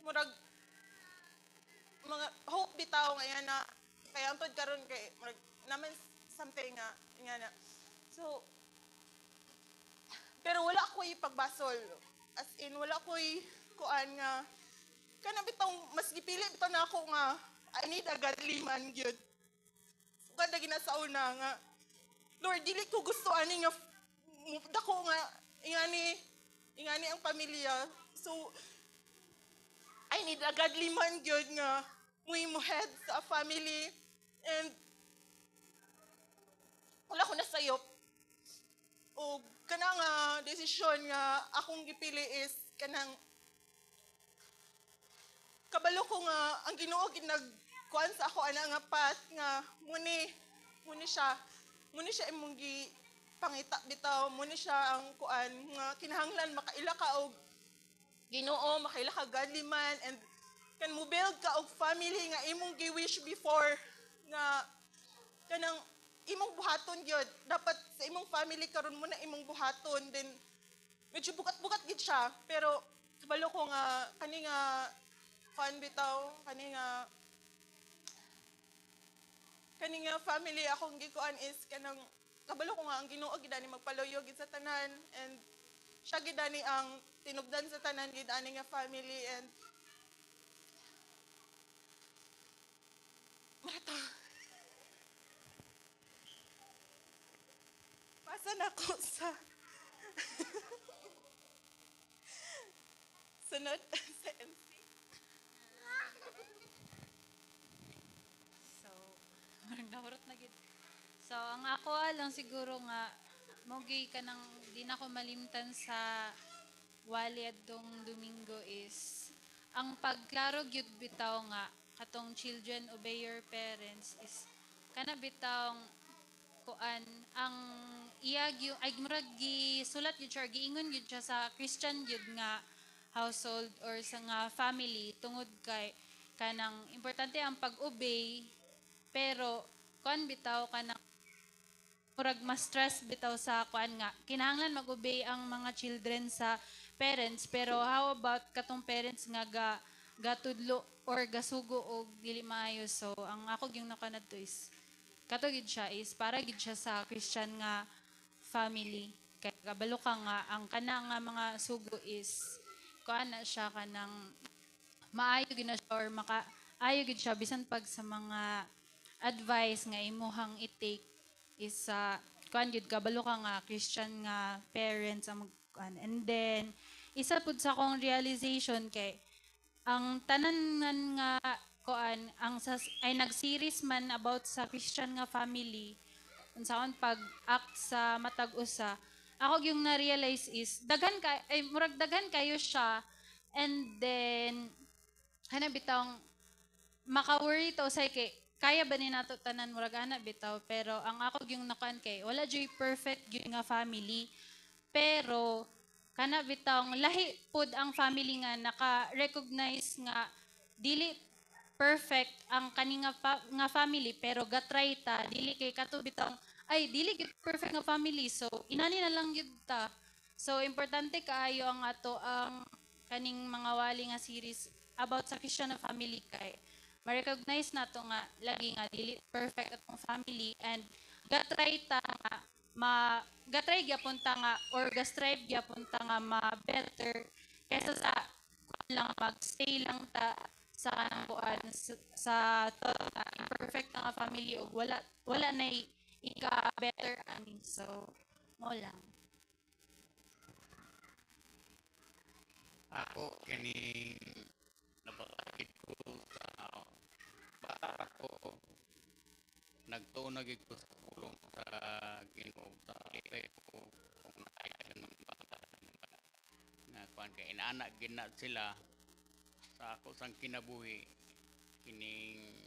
murag mga hope bitaw nga na kaya antod karon kay murag naman something nga na so pero wala ko ipagbasol as in wala ko kuan nga kana bitaw mas gipili bitaw na ako nga I need a godly man gyud kada ginasaon na nga Lord dili ko gusto ani nga dako nga ingani ang pamilya so I need a godly man gyud nga mo head sa family and wala ko nasayop o kana nga desisyon nga akong gipili is kanang kabalo ko nga ang Ginoo ginagkuan sa ako ana nga path nga muni siya imong pangita bitaw muni siya ang kuan nga kinahanglan makaila ka og Ginoo makaila ka godly man and kan mo build ka og family nga imong gi-wish before nga kanang imong buhaton gyud dapat sa imong family karon mo na imong buhaton then medyo bukat-bukat gid siya, pero kabalo ko nga kani nga kuan bitaw, kani nga family akong gikuan is kanang kabalo ko nga ang Ginoo gid ani magpaloyo gid sa tanan, and siya gid ani ang tinubdan sa tanan gid ani nga family, and mata pasa na ko sa sunod sa MC. So, marang nahurot na gid. So, ang ako lang siguro nga, mogi ka nang di na ko malimtan sa wali adtong Domingo is, ang pagklaro gyud bitaw nga, katong children obey your parents is, kana bitawng kuan, ang iyag yung, ay murag gi sulat gyud siya, giingon gyud siya sa Christian gyud nga household or sa nga family tungod kay kanang importante ang pag-obey, pero kuan bitaw kanang murag mas stress bitaw sa kuan nga kinahanglan mag-obey ang mga children sa parents, pero how about katong parents nga gatudlo or gasugo og dili maayo. So ang ako gyung nakanadto is kato gid siya is para gid siya sa Christian nga family, kay kabalo ka nga ang kana nga mga sugo is kuan na siya kanang maayo gid na siya or makaayo gid siya bisan pag sa mga advice nga imuhang i-take is sa kuan gid kabalo ka nga Christian nga parents ang magkuan. And then isa pud sa akong realization kay ang tanan nga kuan ang ay nag-series man about sa Christian nga family unsaon pag-act sa matag usa, ako yung na-realize is murag daghan kayo siya, and then ana bitawng maka-worry to say kay kaya ba ni nato tanan murag ana bitaw, pero ang ako yung nakuan kay wala joy perfect gyud nga family, pero kana bitawng lahi pud ang family nga naka-recognize nga dili perfect ang kani nga family, pero gatry ta dili kay kato bitawng ay dili gyud perfect nga family, so inani na lang gyud ta. So importante kaayo ang ato ang kaning mga wali nga series about sa Christian na family, kay ma-recognize nato nga lagi nga dili perfect atong family, and gatry ta nga gatry gyapon ta nga or gastrive gyapon ta nga ma-better kaysa sa lang mag-stay lang ta sa kuan sa imperfect nga family og wala na ika-better ani. So mo lang. Ako kining nabakit ko sa bata ko, nagtunag ko sa pulong sa Ginoo sa ko kung nakita ng bata nga kuan kay inaanak gina sila sa ako sang kinabuhi kining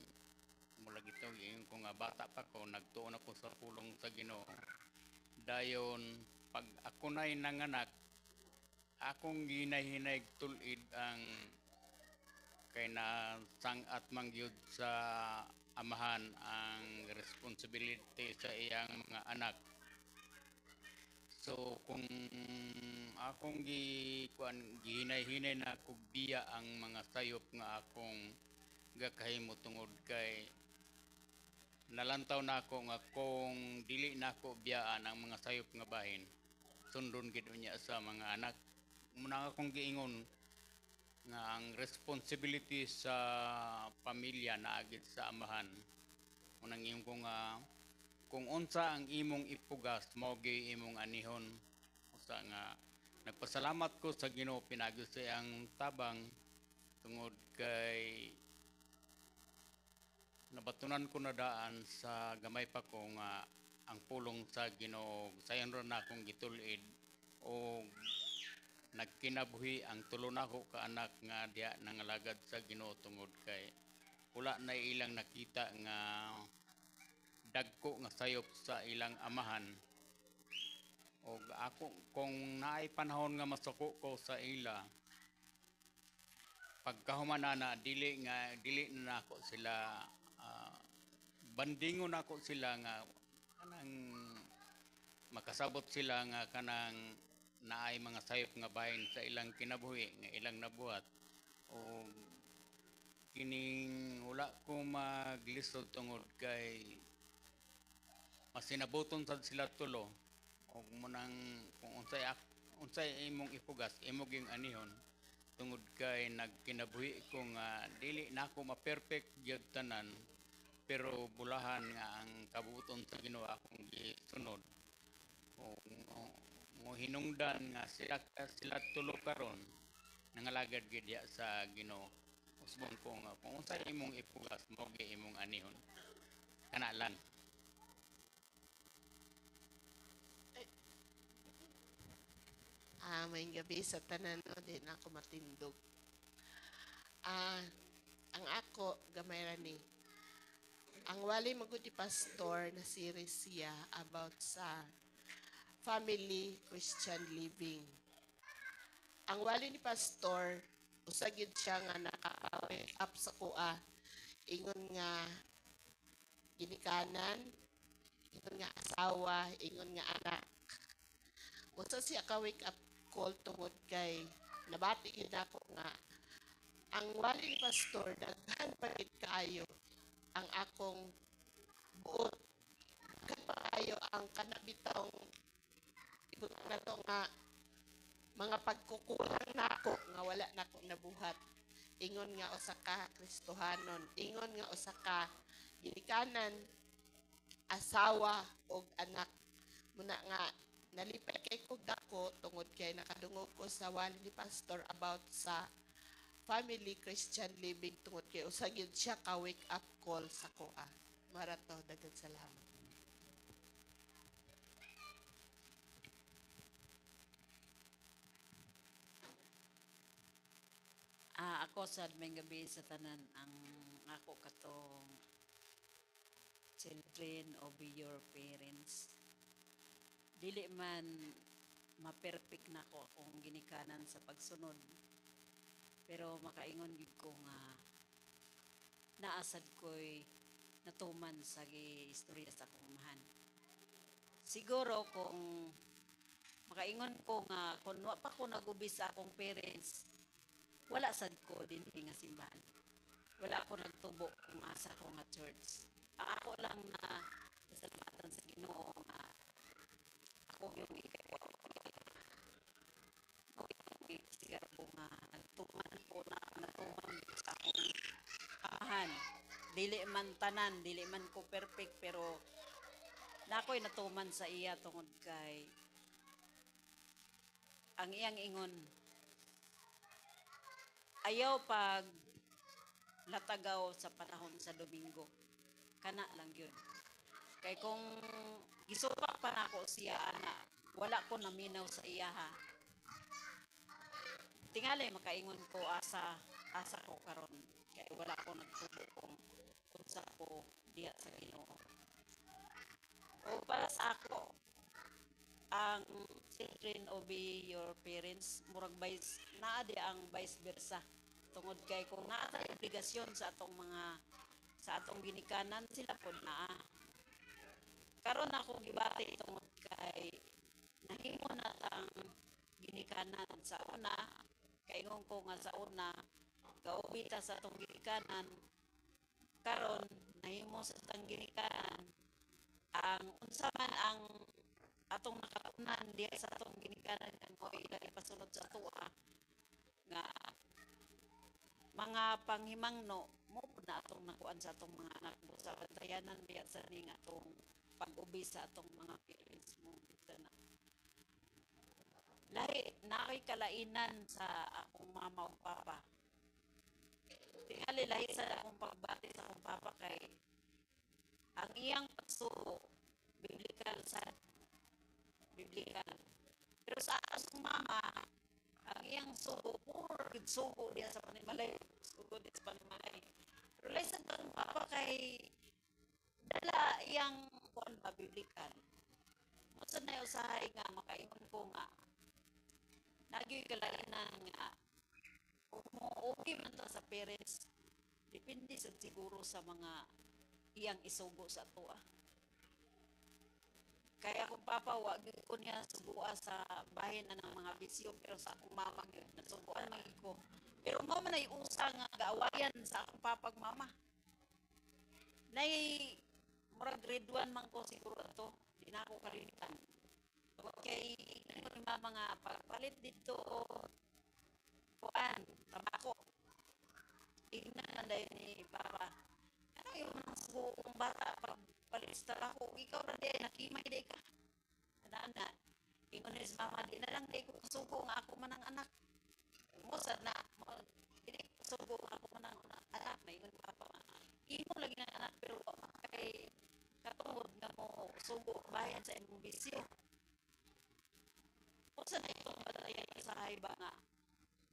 mula gito yung ko nga bata pa ko, nagtuon ako sa pulong sa Ginoo. Dayon pag ako na'y nanganak, akong ginahinay tulid ang kay na sangat mangyud sa amahan ang responsibility sa iyang mga anak. So kung akong gihinay-hinay na kog biya ang mga sayop nga akong gakahimo tungod kay nalantaw na ako nga kung dili na ako biyaan ang mga sayop nga bahin, sundon gid niya sa mga anak. Muna akong giingon nga ang responsibility sa pamilya na agit sa amahan. Munang ingon ko nga kung unsa ang imong ipugas mao gyud imong anihon. Usa nga nagpasalamat ko sa Ginoo pinagi sa iyang tabang tungod kay nabatunan ko na daan sa gamay pa ko nga ang pulong sa Ginoo sayon ra na akong gitulid o nagkinabuhi ang tulo na ko ka anak nga diya nangalagad sa Ginoo tungod kay wala na ilang nakita nga dagko nga sayop sa ilang amahan. O ako kung naay panahon nga masuko ko sa ila, pagkahuman na dili na ako sila bandingon ako sila nga kanang makasabot sila nga kanang naay mga sayop nga bahin sa ilang kinabuhi nga ilang nabuhat o kining wala ko maglisod tungod kay masinabuton sad sila tulo og munang kung unsay imong ipugas imong ging anihon tungod kay nagkinabuhi ko nga dili na ako ma-perfect gyud tanan pero bulahan nga ang kabuton sa Ginoo akong gisunod mo hinungdan nga sila tulo karon nangalagad gid diha sa Ginoo usbon ko nga kung unsay imong ipugas mo gi imong anihon kana lang. May gabi sa tanan no, di na ako matindog. Ang ako, gamay ra ni. Ang wali magudi pastor na series siya about sa family Christian living. Ang wali ni pastor, usagid siya nga naka-wake up sa kuha. Ingon nga ginikanan, ingon nga asawa, ingon nga anak. Usa siya ka-wake up call tungod kay nabati gid ako nga ang wali ni pastor daghan pa gid kaayo ang akong buot daghan pa kaayo ang kanabitong ibutang na to nga mga pagkukulang nako nga wala nako nabuhat ingon nga usa ka Kristohanon ingon nga usa ka ginikanan asawa og anak muna nga nalipay kay kog dako tungod kay nakadungog ko sa wali ni pastor about sa family Christian living tungod kay usa gyud siya ka wake up call sa kuha. Marato daghang salamat. Ako sad may gabi sa tanan ang ako katong children obey your parents. Dili man ma-perfect na ko akong ginikanan sa pagsunod. Pero makaingon gid ko nga naasad ko'y natuman sa istorya sa akong mahan. Siguro kung makaingon ko nga kung wa pa ko nagubi sa akong parents, wala sad ko din nga simbahan. Wala ko nagtubo kung asa ko nga church. Ako lang na nasalamatan sa Ginoo nga ako yung siguro nga nagtuman ko na natuman sa akong amahan. Dili man tanan, dili man ko perfect pero nako'y natuman sa iya tungod kay ang iyang ingon ayaw pag latagaw sa panahon sa Domingo. Kana lang yun. Kay kung gisupak pa na ako siya, ana, wala ko naminaw sa iya ha. Tingali makaingon ko asa ko karon. Kay wala ko nagtubo kung sa ko diya sa Ginoo. O para sa ako, ang children obey your parents, murag vice, naa di ang vice versa. Tungod kay kung naa ta obligasyon sa atong ginikanan sila pod naa. Karon ako gibati tungod kay nahimo na tang ginikanan sa una kaingon ko nga sa una gaubita sa atong ginikanan karon nahimo sa atong ginikanan ang unsa man ang atong nakatunan diya sa atong ginikanan ang mo ila ipasunod sa tuwa nga mga panghimangno mo na atong nakuan sa atong mga anak mo sa bantayanan diya sa ning atong pag-ubi sa atong mga parents mo dito na. Lahi, nakoy kalainan sa akong mama o papa. Tingali lahi sa akong pagbati sa akong papa kay ang iyang pagsuko, biblical sa biblical. Pero sa akong mama, ang iyang suko, puro suko diya sa panimalay. Suko diya sa panimalay. Pero lahi sa akong papa kay dala iyang kuan ba biblical. Masa na usahay nga makaingon ko nga nagyoy kalainan nga okay man ta sa parents depende sa siguro sa mga iyang isugo sa tuwa. Kaya akong papa, wag ko niya subuan sa bahin na ng mga bisyo, pero sa akong mama, nasubuan man ko. Pero mama na yung usa nga gaawayan sa akong papag mama. Nay, murag grade 1 man ko siguro ito. Di na ako kalimitan. Okay, ino ni mama nga, pagpalit dito, kuan, tabako. Tignan na dahil ni papa. Ano yung mga subuong bata, pagpalit sa tabako, ikaw na din, nakimay din ka. Ana, ingon ni mama, di na lang di ko kasugo nga ako man ang anak. Musad na, di ko kasugo nga ako man ang anak. Na ingon ni papa, imo lagi ng anak, pero kay katungod nga mo sugo bayan sa imong bisyo. Kung na itong batayan sa haiba nga,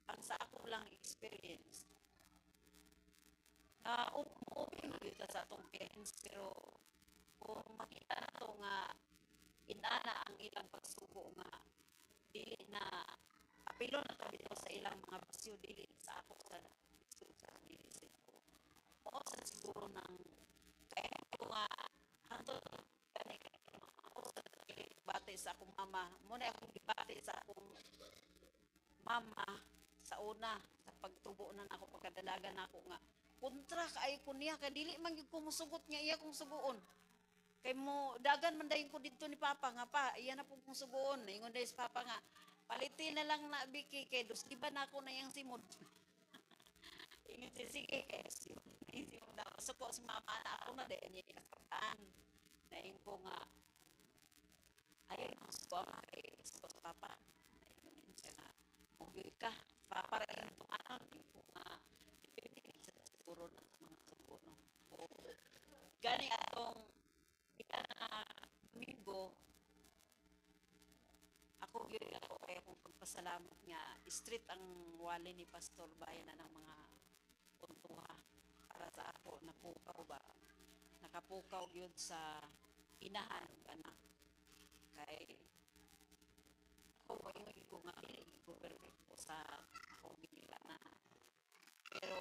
ang sa ako lang experience, na umuwi dito sa itong parents, pero kung makita na ito nga, inana ang ilang pagsubo nga, dili na, apilo na tabi ito sa ilang mga basyo, dili sa ako sa dili sa ito. O sa siguro ng, kaya ko nga, hanto ako sa bate sa akong mama, muna akong ibate sa akong mama sa una, sa pagtubo na ako, pagkadalagan ako nga, kontra kaay ko niya, kaya dili man yung kumusugot niya, iya kong sugoon. Kay mo, dagan man dahin ko dito ni Papa nga pa, iya na pong sugoon. Ingon dahil sa Papa nga, palitin na lang na biki, kay dos, di ba na ako na yung simod? Ingon siya, sige, kay simod na. Masuko si Mama na ako na dahil niya ikasapaan. Nain ko nga, ayun, masuko nga kay sa Papa. Nain siya nga, mugoy ka. Papa rin itong anak, ko nga, siguro na sa mga siguro. Gani atong amigo, ako yun ako kaya kung pagpasalamat nga, street ang wali ni Pastor bayan na ng mga puntuha para sa ako, napukaw ba? Nakapukaw yun sa inahan ng anak. Kay ako yung ko nga, hindi ko perfecto sa ako ginila na. Pero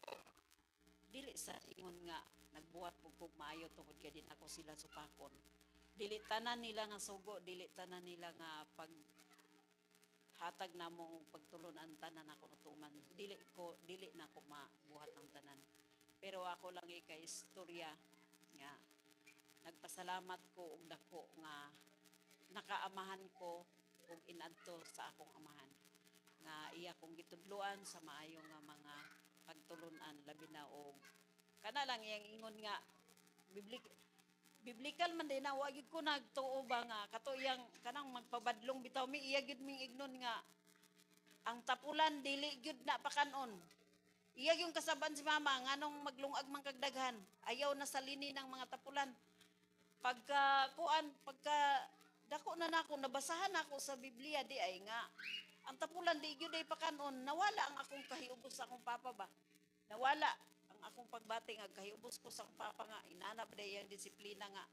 dili sa ingon nga nagbuhat pug maayo tungod kay din ako sila supakon. Dili tanan nila nga sugo, dili tanan nila nga pag hatag na mo pagtulunan tanan ako natuman. Dili na ako mabuhat ng tanan. Pero ako lang kay istorya nga nagpasalamat ko og dako nga nakaamahan ko og inadto sa akong amahan. Nga iya kong gitudloan sa maayo nga mga pagtulunan labi na og kana lang iyang ingon nga biblical man din na wa gyud ko nagtuo ba nga katuyang kanang magpabadlong bitaw mi iya gyud ming ignon nga ang tapulan dili gyud na pakanon. Iya yung kasaban si mama nganong maglungag man kag daghan ayaw na sa lini ng mga tapulan. Pagka dako na nako nabasahan ako sa Biblia di ay nga ang tapulan di gyud ay pakanon, nawala ang akong kahiubos sa akong papa ba. Nawala ang akong pagbati nga kahiubos ko sa akong papa nga inanap day ang disiplina nga.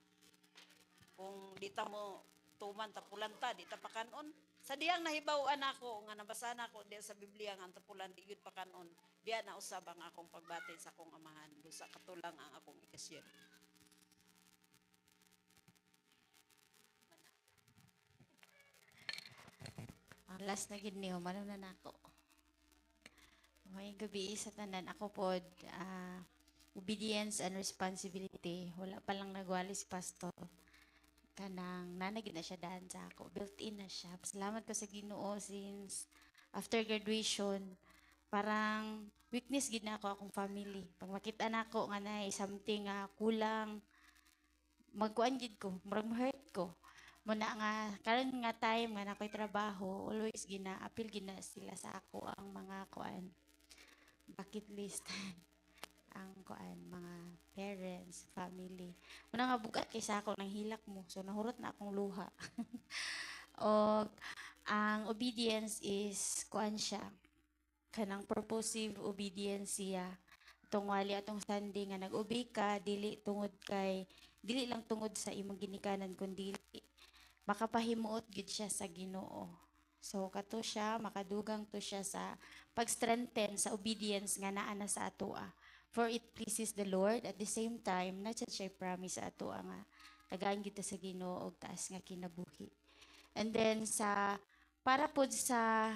Kung dita mo tuman tapulan ta, dita pakanon. Sa diyang nahibaw-an ako nga nabasahan ako diya sa Biblia nga ang tapulan di gyud pakanon. Diya na usab ang akong pagbati sa akong amahan, busa katulang ang akong ikasyon. Ang last na gid niyo, mano na nako. May gabi sa tanan ako pod obedience and responsibility. Wala pa lang nagwali si pastor. Kanang nanagid na siya dahan sa ako. Built-in na siya. Salamat ko sa Ginoo since after graduation, parang weakness gid na ako akong family. Pag makita na ako nga na something kulang, magkuan gid ko, murag hurt ko. Muna nga, karon nga time nga nakoy trabaho, always appeal gina sila sa ako ang mga kuan, bucket list. Ang kuan, mga parents, family. Muna nga bugat kay sa ako nang hilak mo, so nahurot na akong luha. O ang obedience is kuan siya, kanang purposive obedience siya. Itong wali atong Sunday nga nag-obey ka, dili lang tungod sa imong ginikanan kundi makapahimuot gid siya sa Ginoo. So kato siya makadugang to siya sa pag-strengthen sa obedience nga naa na sa atoa. For it pleases the Lord at the same time na siya promise sa atoa nga tagaan kita sa Ginoo og taas nga kinabuhi. And then para pod sa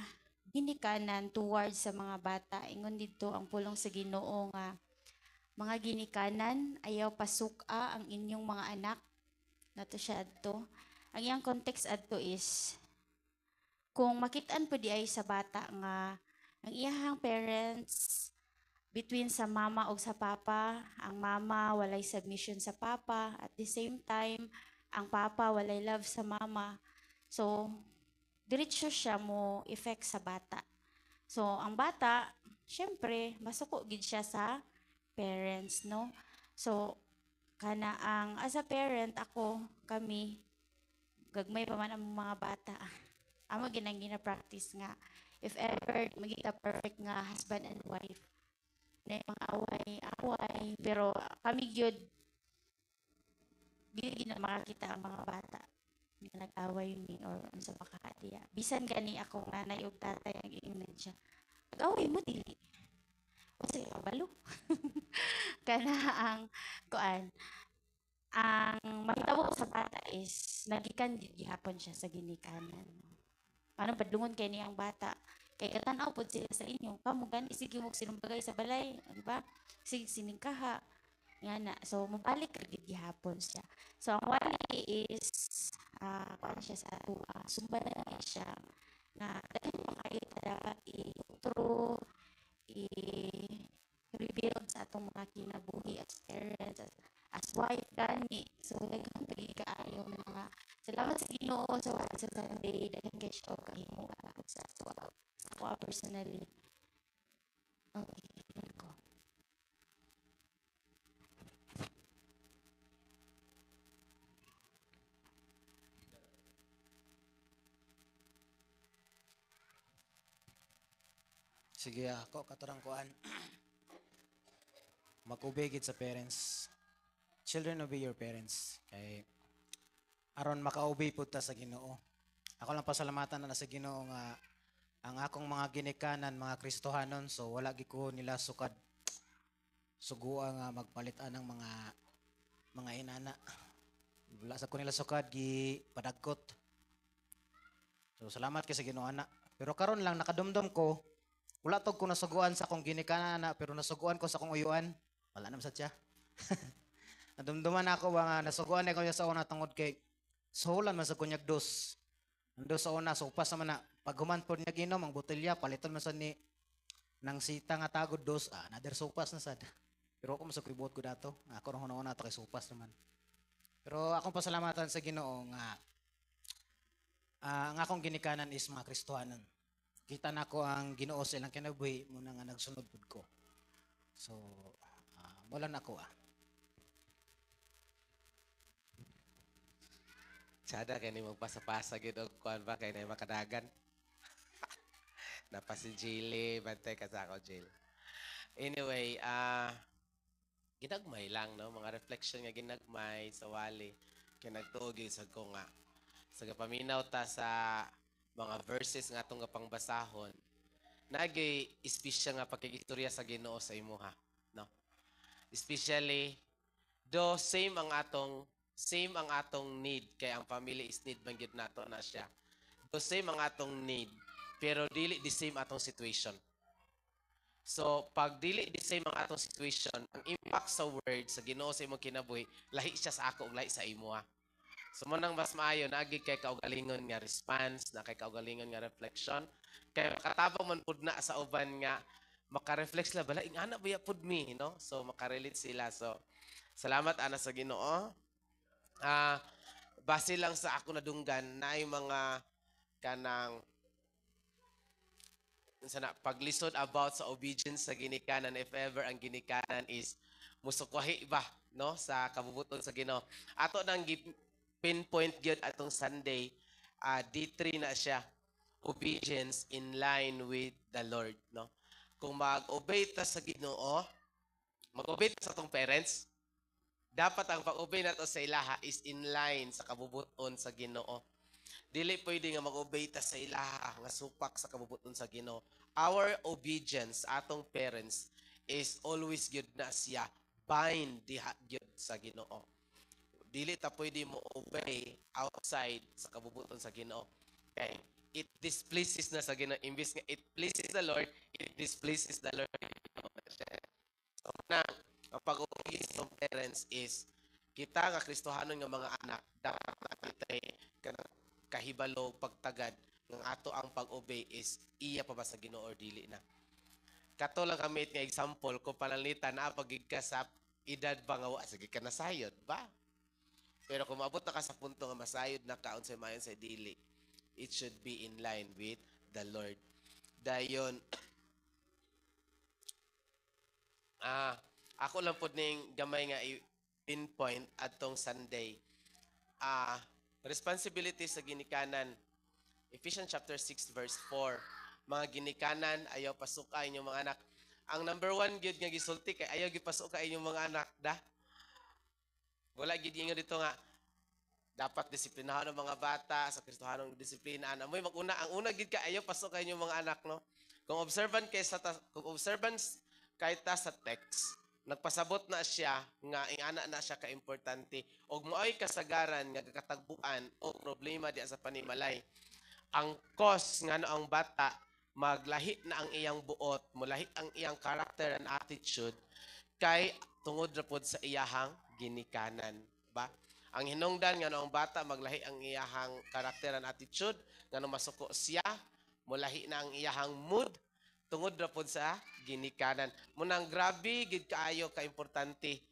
ginikanan towards sa mga bata, ingon dito ang pulong sa Ginoo nga mga ginikanan ayaw pasuka ang inyong mga anak. Nato siya adto. Ang iyang context adto is kung makitaan po di ay sa bata nga ang iyahang parents between sa mama o sa papa, ang mama walay submission sa papa, at the same time ang papa walay love sa mama. So diretso siya mo effect sa bata. So ang bata syempre masuko gid siya sa parents, no? So kana ang as a parent ako kami gagmay pa man ang mga bata. Amo ginang gina-practice nga if ever magita perfect nga husband and wife na mga away pero kami gyud gina makakita ang mga bata nga nag-away ni or unsa makakadiya bisan gani ako nga nay ug tatay ang iingnan siya away mo dili kasi kabalo kana ang kuan ang matawag sa bata is nagikan gihapon siya sa ginikanan. Paano padlungon kay niyang bata? Kay katanaw pod sila sa inyo. Kamo gani sige mo sinumbagay sa balay, di ba? Sige siningkaha. Nga na. So mabalik ra gid gihapon siya. So ang wali is kuan siya sa ato sumba na siya na dahil pa kayo dapat i-true i-rebuild sa atong mga kinabuhi as parents as wife gani. So daghang kaayo mga salamat sa Ginoo sa Sunday daghang kay siya kahimo sa ako personally. Okay, ko. Sige ako katurang kuan. Mag-obey gid sa parents. Children, obey your parents. Kay aron maka-obey pud ta sa Ginoo. Ako lang pasalamatan na sa Ginoo nga ang akong mga ginikanan, mga Kristohanon, so wala gi ko nila sukad sugua nga magpalitan ng mga inana. Wala sa ko nila sukad gi padagkot. So salamat kay sa Ginoo ana. Pero karon lang nakadumdum ko wala tog ko nasuguan sa akong ginikanan ana pero nasuguan ko sa akong uyuan. Wala naman sa tiya. Nadumduman ako ba nga nasuguan ako sa una tungod kay suhulan man sa kunyag dos. Ando sa una supas naman na pag human po niya ginom ang botelya paliton man sa ni nang sita nga tagod dos another supas na sad. Pero ako masag buot ko dato. Ako ra una to kay supas naman. Pero akong pasalamatan sa Ginoo nga ang akong ginikanan is mga Kristohanon. Kita na ko ang Ginoo sa ilang kinabuhi muna nga nagsunod pud ko. So wala na ako Sada kay ni magpasa-pasa gid og kuan ba kay na makadagan. Napa si Jilly, bantay ka sa ako, Jill. Anyway, ginagmay lang, no? Mga reflection nga ginagmay sa wali. Kaya nagtuog sa ko nga. Sa paminaw ta sa mga verses nga itong pangbasahon, nagay espesyal nga pagkikistorya sa Ginoo sa imuha. No? Especially, same ang atong need, kaya ang family is need banggit nato na siya. Same ang atong need, pero dili the same atong situation. So, pag dili the same ang atong situation, ang impact sa word sa Ginoo sa imong kinabuhi, lahi siya sa ako ug lahi sa imo ha. So, manang mas maayo naagi kay kaugalingon nga response, na kay kaugalingon nga reflection, kay makatabang man pud na sa uban nga maka-reflect sila bala ing ana ba pud mi, no? So, makarelate sila. So, salamat ana sa Ginoo. Base lang sa ako nadunggan na ay mga kanang paglisod about sa obedience sa ginikanan, if ever ang ginikanan is musukwahi ba, no, sa kabubuton sa Ginoo. Ato nang pinpoint gyud atong Sunday, D3 na siya, obedience in line with the Lord, no. Kung mag-obey ta sa Ginoo, mag-obey ta sa atong parents, dapat ang pag-obey nato sa ilaha is in line sa kabubuton sa Ginoo. Dili pwede nga mag-obey ta sa ilaha nga supak sa kabubuton sa Ginoo. Our obedience atong parents is always gyud na siya bind diha gyud sa Ginoo. dili ta pwede mo obey outside sa kabubuton sa Ginoo. Okay? It displeases na sa Ginoo. Imbis nga it pleases the Lord, it displeases the Lord. So na, ang pag-obey sa parents is kita nga Kristohanon nga mga anak dapat kita kahibalo pagtagad ng ato ang pag-obey is iya pa ba sa Ginoo or dili na. Kato lang kami nga example kung panalitan na pagig ka sa edad ba nga wa sige ka nasayod ba? Pero kung maabot na ka sa punto nga masayod na kaon sa mayon sa dili, it should be in line with the Lord. Dayon ako lang pod ning gamay nga pinpoint atong Sunday. Responsibility sa ginikanan. Ephesians chapter 6 verse 4. Mga ginikanan, ayaw pasukay inyong mga anak. Ang number one gyud nga gisulti kay ayaw gipasukay inyong mga anak da. Wala gyud inyo dito nga dapat disiplinahan ng mga bata sa Kristohanong disiplinaan. Amoy maguna ang una gyud ka ayaw pasukay inyong mga anak no. Kung observant kay ta sa text, nagpasabot na siya nga ingana na siya ka-importante og moay kasagaran nga katagbuan o problema diya sa panimalay. Ang cause nga ang bata maglahi na ang iyang buot, mulahi ang iyang character and attitude kay tungod ra pod sa iyahang ginikanan, ba? Ang hinungdan nga ang bata maglahi ang iyahang character and attitude nga masuko siya, mulahi na ang iyahang mood tungod ra pod sa ginikanan. Munang grabe gid kaayo ka importante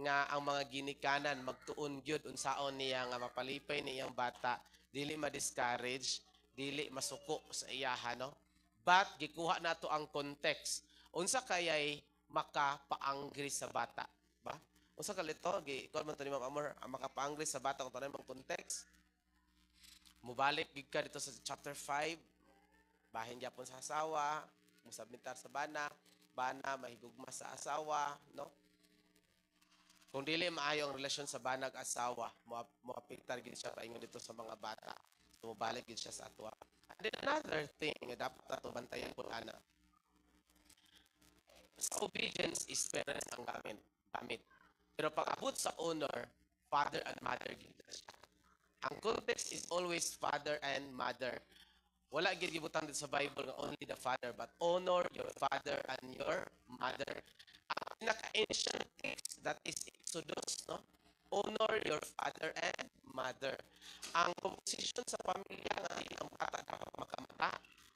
nga ang mga ginikanan magtuon gyud unsaon niya nga mapalipay ni iyang bata, dili ma-discourage, dili masuko sa iyaha no. But gikuha nato ang context. Unsa kayay makapaangri sa bata, ba? Unsa kalito gikuha man to ni Ma'am Amor makapaangri sa bata kung tanay mang context. Mubalik gid ka dito sa chapter 5. Bahin gyapon sa asawa, musabmitar sa bana mahigugma sa asawa, no? Kung dili maayo ang relasyon sa banag asawa, moapektar gid siya kaingon dito sa mga bata. Mubalik gid siya sa atwa. And then another thing nga dapat nato bantayan po ana. Sa obedience is parents ang gamit. Pero pag abot sa honor, father and mother gid siya. Ang context is always father and mother. Wala gid gibutan dito sa Bible nga only the father, but honor your father and your mother. Ang pinaka-ancient text that is Exodus, no? Honor your father and mother. Ang composition sa pamilya nga ang bata dapat makamata,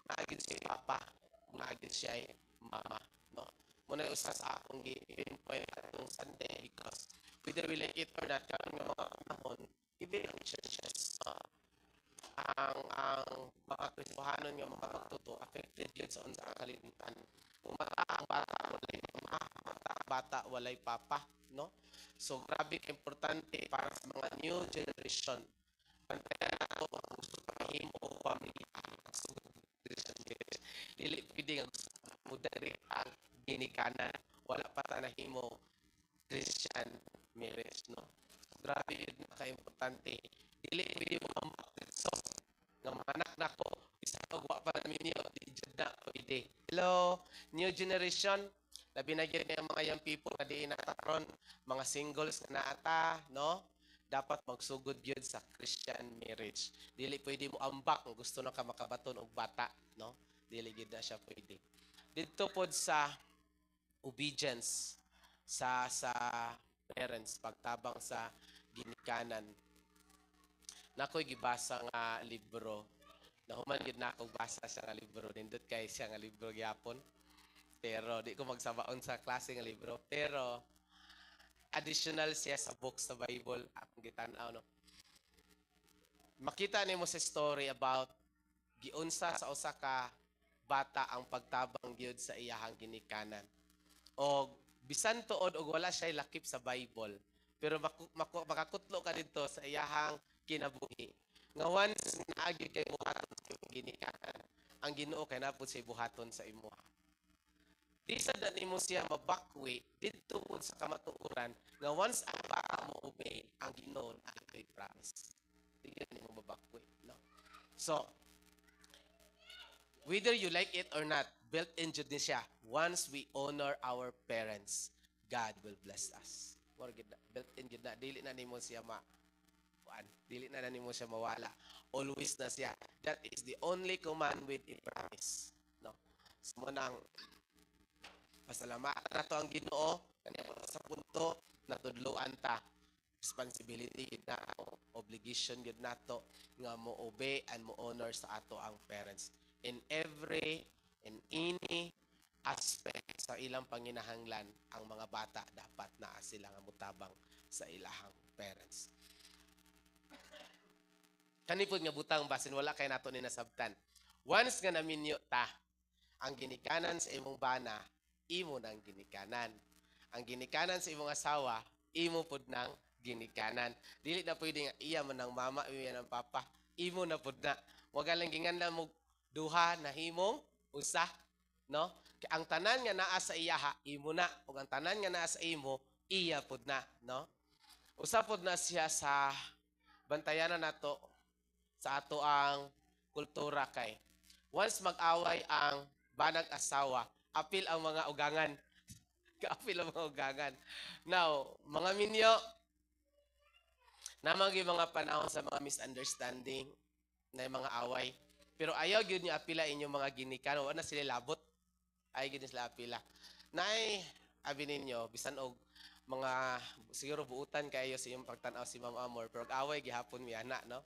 naagid si papa, naagid siya ay mama, no? Muna usa sa akong gi-point atong Sunday because whether we like it or not, karon nga mga panahon, even ang churches, ang mga Kristohanon nga mga magtuto affected yun sa unsa ang kalibutan. Kung mata ang bata walay mama, mata ang bata walay papa, no? So grabe ka importante para sa mga new generation. Pantayan nato ang gusto pamahimo o pamilya. Dili pwede nga gusto moderate ang ginikanan. Wala pa ta nahimo Christian marriage, no? Grabe yun ka-importante. Dili pwede mo so, nga mga anak na ko, isa pagwa pa namin niyo, di na pwede. Hello, new generation, labi na yun yung mga young people na di nataron, mga singles na naata, no? Dapat magsugod yun sa Christian marriage. Dili pwede mo ambak kung gusto na ka makabaton og bata, no? Dili gid na siya pwede. Dito pod sa obedience sa parents, pagtabang sa ginikanan. Nakoy gibasa nga libro. Nahuman gid na ako basa siya nga libro. Nindot kay siya nga libro gyapon. Pero di ko magsabaon sa klase nga libro. Pero additional siya sa book sa Bible akong gitan-aw no. Makita nimo sa story about giunsa sa usa ka bata ang pagtabang gyud sa iyahang ginikanan. O bisan tuod og wala siya lakip sa Bible, pero makakutlo ka dito sa iyahang kinabuhi. Nga once naagi kay buhaton sa imong ginikanan, ang Ginoo kay napud say buhaton sa imuha. Di sa nimo siya mabakwi didto pod sa kamatuoran nga once ang bata mo obey ang Ginoo na ito'y promise. Di nimo mabakwi, no? So whether you like it or not, built in jud ni siya. Once we honor our parents, God will bless us. More gid na, built-in gid na, dili na nimo siya dili na nimo siya mawala. Always na siya. That is the only command with a promise. No? So mo nang pasalamatan nato ang Ginoo kaniya sa punto na tudloan ta. Responsibility gid na, obligation gid nato nga mo obey and mo honor sa ato ang parents in any aspect sa ilang panginahanglan. Ang mga bata dapat na sila nga mutabang sa ilahang parents. Kani pud nga butang basin wala kay nato ni nasabtan. Once nga naminyo ta ang ginikanan sa imong bana, imo nang ginikanan. Ang ginikanan sa imong asawa, imo pud nang ginikanan. Dili na pwede nga iya man ng mama, iya ng papa. Imo na pud na. Wag lang ginganlan mo duha na himong usa, no? Kay ang tanan nga naa sa iyaha, imo na. Ug ang tanan nga naa sa imo, iya pud na, no? Usa pud na siya sa bantayanan nato sa ato ang kultura kay once mag-away ang banag asawa, apil ang mga ugangan. Kaapil ang mga ugangan. Now, mga minyo, namang yung mga panahon sa mga misunderstanding na yung mga away. Pero ayaw yun yung apila inyong mga ginikan. Wala na sila labot. Ayaw yun sila apila. Nay, abi ninyo, bisan og mga, siguro buutan kayo sa iyong pagtanaw si Ma'am Amor, pero away gihapon mi ana, no?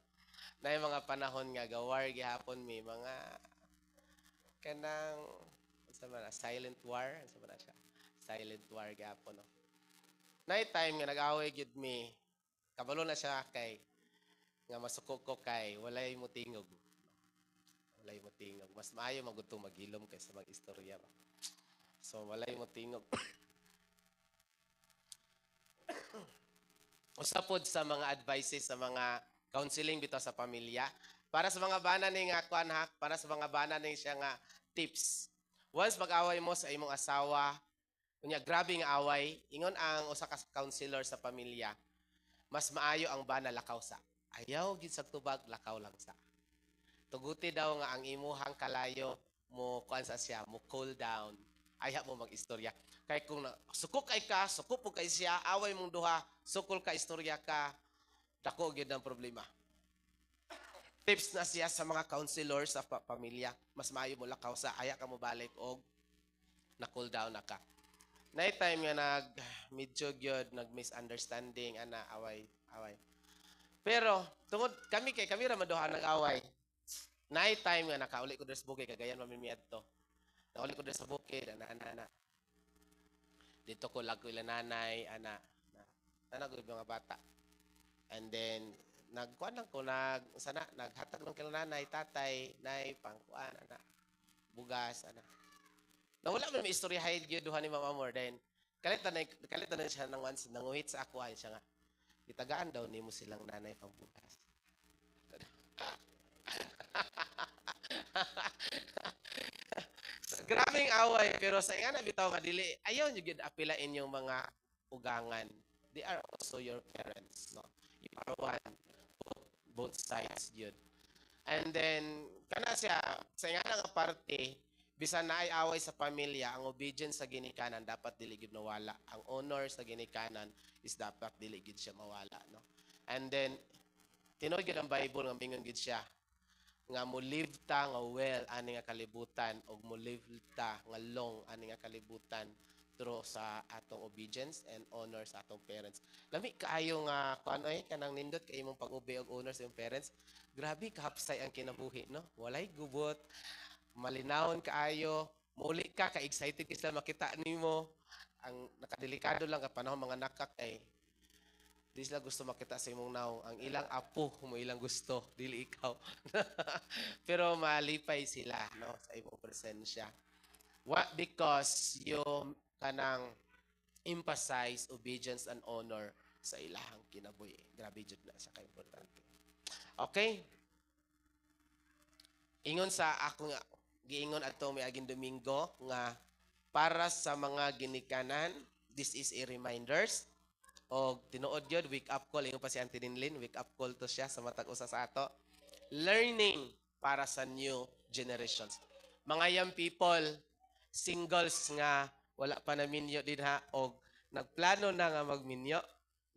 Na yung mga panahon nga gawar gihapon mi, mga kanang, silent war, ano na siya? Silent war gihapon, no? Night time nga nag-away gid mi, kabalo na siya kay nga masukok ko kay walay mo tingog. Walay mo tingog. Mas maayo maguto maghilom kaysa mag-istorya ba. So walay mo tingog. Usapod sa mga advices sa mga counseling bitaw sa pamilya para sa mga bana ni nga kuan ha, para sa mga bana ni siya nga tips. Once mag-away mo sa imong asawa, kunya grabe nga away, ingon ang usa ka counselor sa pamilya, mas maayo ang bana lakaw sa. Ayaw gid sa tubag lakaw lang sa. Tuguti daw nga ang imuhang kalayo mo kuan sa siya, mo cool down. Ayaw mo mag-istorya. Kay kung sukok kay ka, sukop po kay siya, away mong duha, sukol ka istorya ka, dako gyud ang problema. Tips na siya sa mga counselor sa pamilya, mas maayo mo lakaw sa, aya ka mo balik og na cool down na ka. Night time nga medyo gyud nag-misunderstanding ana away. Pero tungod kami ra maduha nag-away. Night time nga nakauli ko sa bukid kagayan mamimiad to. Nakauli ko sa bukid ana. Dito ko lag ko ila nanay ana ko mga bata. And then nagkuan lang ko naghatag lang kay nanay, tatay, nay pangkuan ana. Bugas ana. Nawala man may istorya hide gyud duha ni Mama Amor then kalitan na siya nang once nanguhit sa ako ay siya nga itagaan daw nimo silang nanay pambugas. So, grabing away pero sa ingana bitaw nga dili ayaw niyo gid apilain yung mga ugangan. They are also your parents, no? You are one, both sides yun. And then kana siya sa ingana nga parte bisan na ay away sa pamilya, ang obedience sa ginikanan dapat dili gid nawala. Ang honor sa ginikanan is dapat dili gid siya mawala, no? And then tinuod gid ang Bible nga mingon gid siya nga mo live ta nga well ani nga kalibutan ug mo live ta nga long ani nga kalibutan through sa atong obedience and honor sa atong parents. Lami kaayo nga kuan kanang nindot kay imong pag-obey og honor sa imong parents. Grabe kahapsay ang kinabuhi, no? Walay gubot. Malinawon kaayo, muli ka excited ka sila makita nimo. Ang nakadelikado lang ka panahon mga nakak kay di sila gusto makita sa imong naong. Ang ilang apo mo ilang gusto, dili ikaw. Pero malipay sila, no, sa imong presensya. What? Because you kanang emphasize obedience and honor sa ilahang kinabuhi. Grabe jud na sa ka-importante. Okay? Ingon sa ako nga giingon ato miaging Domingo nga para sa mga ginikanan, this is a reminders og tinuod gyud wake up call ingon pa si Auntie Ninlin, wake up call to siya sa matag usa sa ato. Learning para sa new generations. Mga young people, singles nga wala pa naminyo din ha og nagplano na nga magminyo,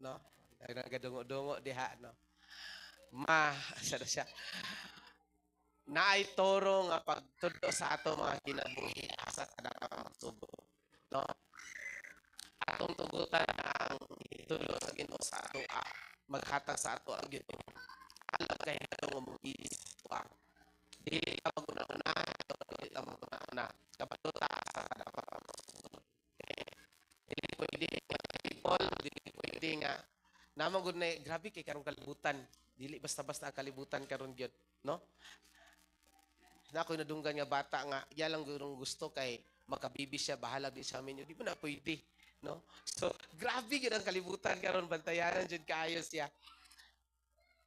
no? Nagadungo-dungo diha, no? Sada siya. Naay toro nga pagtudo sa ato mga kinabuhi asa kada magtubo, no? Atong tugutan ang itulo sa Ginoo sa ato maghatag sa ato ang Ginoo. Alam kay atong mag-iisip dili ka maguna-una, dili ka maguna-una. Kapaluta sa kada pagtudo. Dili pwede people, dili pwede nga namang gud na grabe kay karong kalibutan. Dili basta-basta ang kalibutan karon gyud, no? Na ako nadunggan nga bata nga iya lang gurong gusto kay makabibi siya, bahala di sa amin. Di mo na pwede, no? So, grabe gyud ang kalibutan karon, bantayanan jud kaayo siya.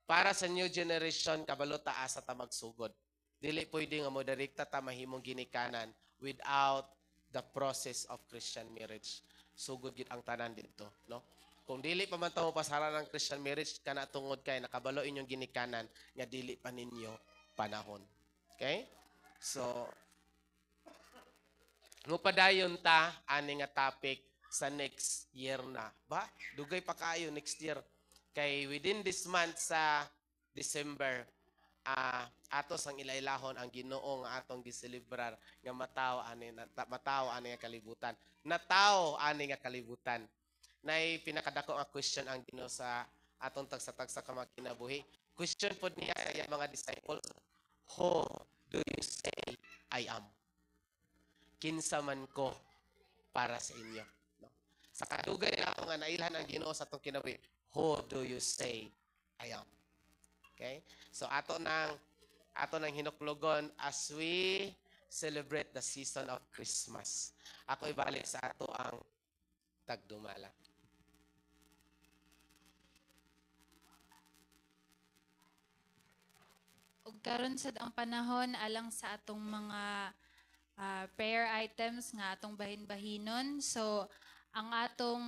Para sa new generation kabalo ta asa ta magsugod. Dili pwede nga mo direkta ta mahimong ginikanan without the process of Christian marriage. Sugod gyud ang tanan dito, no? Kung dili pa man ta mo pasaran ng Christian marriage kana tungod kay nakabalo inyong ginikanan nga dili pa ninyo panahon. Okay? So, padayon ta ani nga topic sa next year na. Ba? Dugay pa kayo next year. Kay within this month sa December, atos ang ilailahon ang Ginoo nga atong giselebrar nga mataw ani nga kalibutan. Nataw ani nga kalibutan. Nay pinakadako nga question ang Ginoo sa atong tagsa-tagsa ka mga kinabuhi. Question pod niya sa mga disciples, who do you say I am? Kinsa man ko para sa inyo. No? Sa kadugay na ako nga nailhan ang Ginoo sa atong kinabuhi, who do you say I am? Okay? So ato nang hinuklogon as we celebrate the season of Christmas. Ako ibalik sa ato ang tagdumala. Ug karon sad ang panahon alang sa atong mga prayer items nga atong bahin-bahinon. So ang atong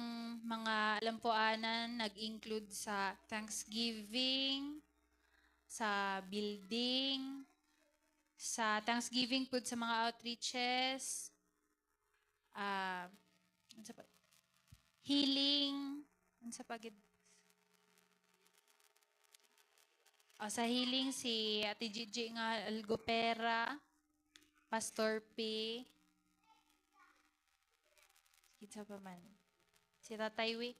mga lampuanan nag-include sa Thanksgiving, sa building, sa Thanksgiving pud sa mga outreaches, healing, sa pagid. Sa healing si Ate Gigi nga Algopera, Pastor P. Kita pa man. Si Tatay Wick.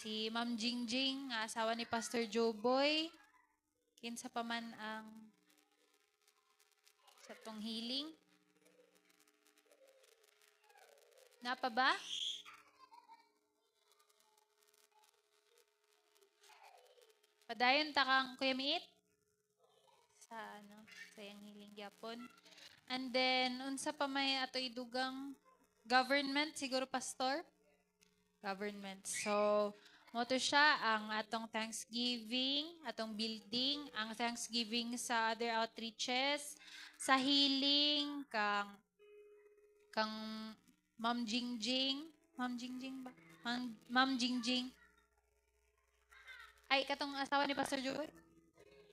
Si Ma'am Jingjing, nga asawa ni Pastor Joboy. Kinsa pa man ang sa tong healing. Napa ba? Padayon ta kang Kuya Miit sa sa yang healing gyapon. And then unsa pa may ato idugang government siguro pastor? Government. So mo to siya ang atong Thanksgiving, atong building, ang Thanksgiving sa other outreaches, sa healing kang Ma'am Jingjing, Ma'am Jingjing ba? Ma'am Jingjing. Ay, katong asawa ni Pastor Juboy?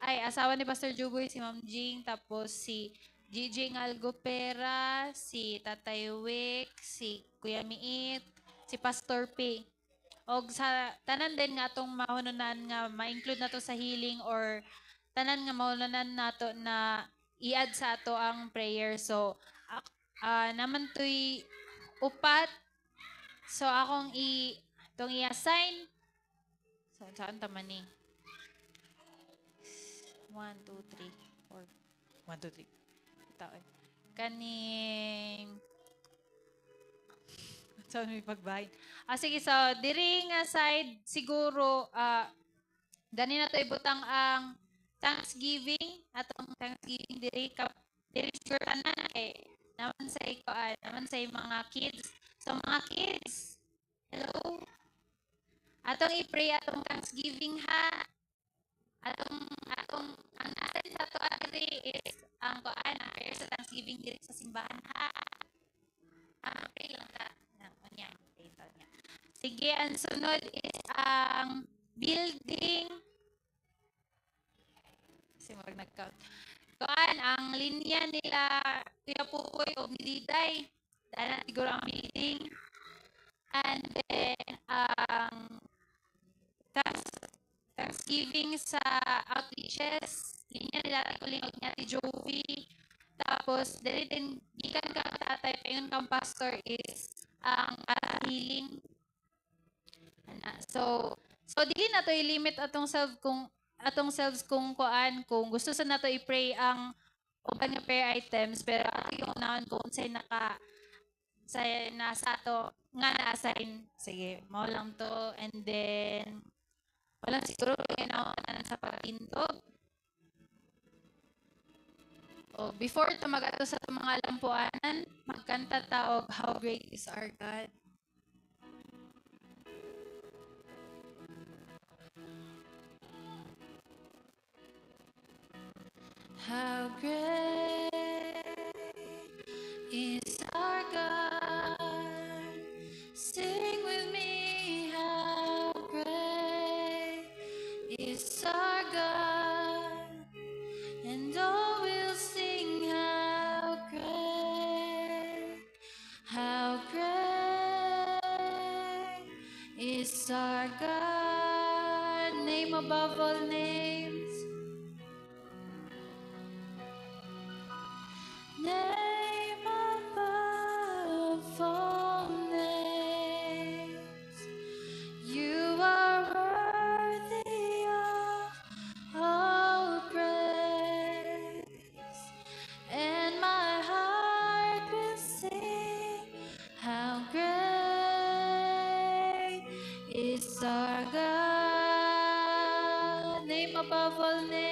Ay, asawa ni Pastor Juboy, si Ma'am Jing, tapos si Gigi Algopera, si Tatay Wick, si Kuya Miit, si Pastor P. O sa tanan din nga atong mahununan nga ma-include nato sa healing or tanan nga mahununan nato na i-add sa ato ang prayer. So, naman to'y upat. So, akong itong i-assign. So, saan taman ni? 1, 2, 3, 4. 1, 2, 3. Taon. Kaning... Saan may pagbahin? Sige, so, diri nga side, siguro, dani na to ibutang ang Thanksgiving, atong Thanksgiving, diri siguro tanan, naman sa mga kids. So, mga kids, hello? Atong i-pray atong Thanksgiving ha. Ang natin sa to adri is ang prayer sa Thanksgiving diri sa simbahan ha. Pray lang ta. Sige, ang sunod is ang building. Kasi mag nag-count. Ang linya nila Kuya Pupoy o Mididay. dahil siguro ang meeting. And then, Thanksgiving sa outreaches. Linya nila ko lingkod niya ti Joey. Tapos, dali din, gikan ka tatay, payon kang pastor is ang healing. So dili na to i-limit atong selves kung kuan kung gusto sa nato i-pray ang uban nga prayer items pero ato yung unahan kung say nasa ato nga na-assign. Sige, mao lang to and then wala siguro kailangan sa pagtindog. O before ta magato sa mga lampuanan, magkanta ta og How Great is Our God. How great is our God? Sing with me, how great is our God? And all will sing, how great is our God? Name above all names. Name above all names, you are worthy of all praise, and my heart will sing, how great is our God. Name above all names.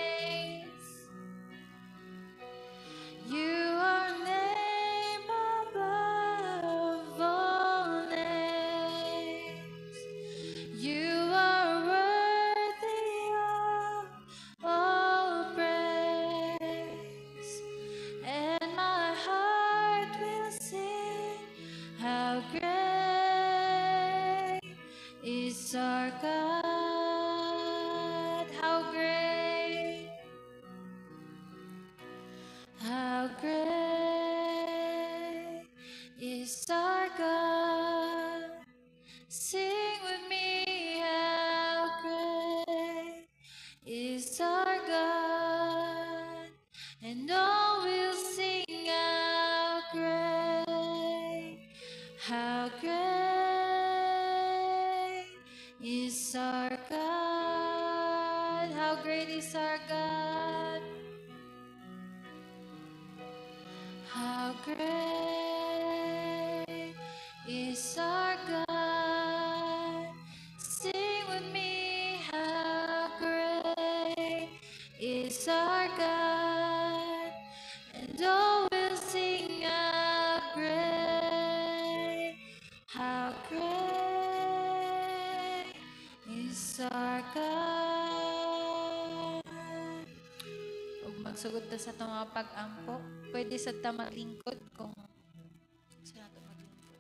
You are name above all names. You are worthy of all praise, and my heart will sing, how great is our God. How great. How great is our God? Sing with me, how great is our God? And all will sing, how great is our God? How great is our God? How great is our God? Sing with me, how great is our God? And all will sing, how great is our God? Ug magsugod ta sa itong mga pag-ampo, pwede sa ta maglingkod kung sa nato maglingkod.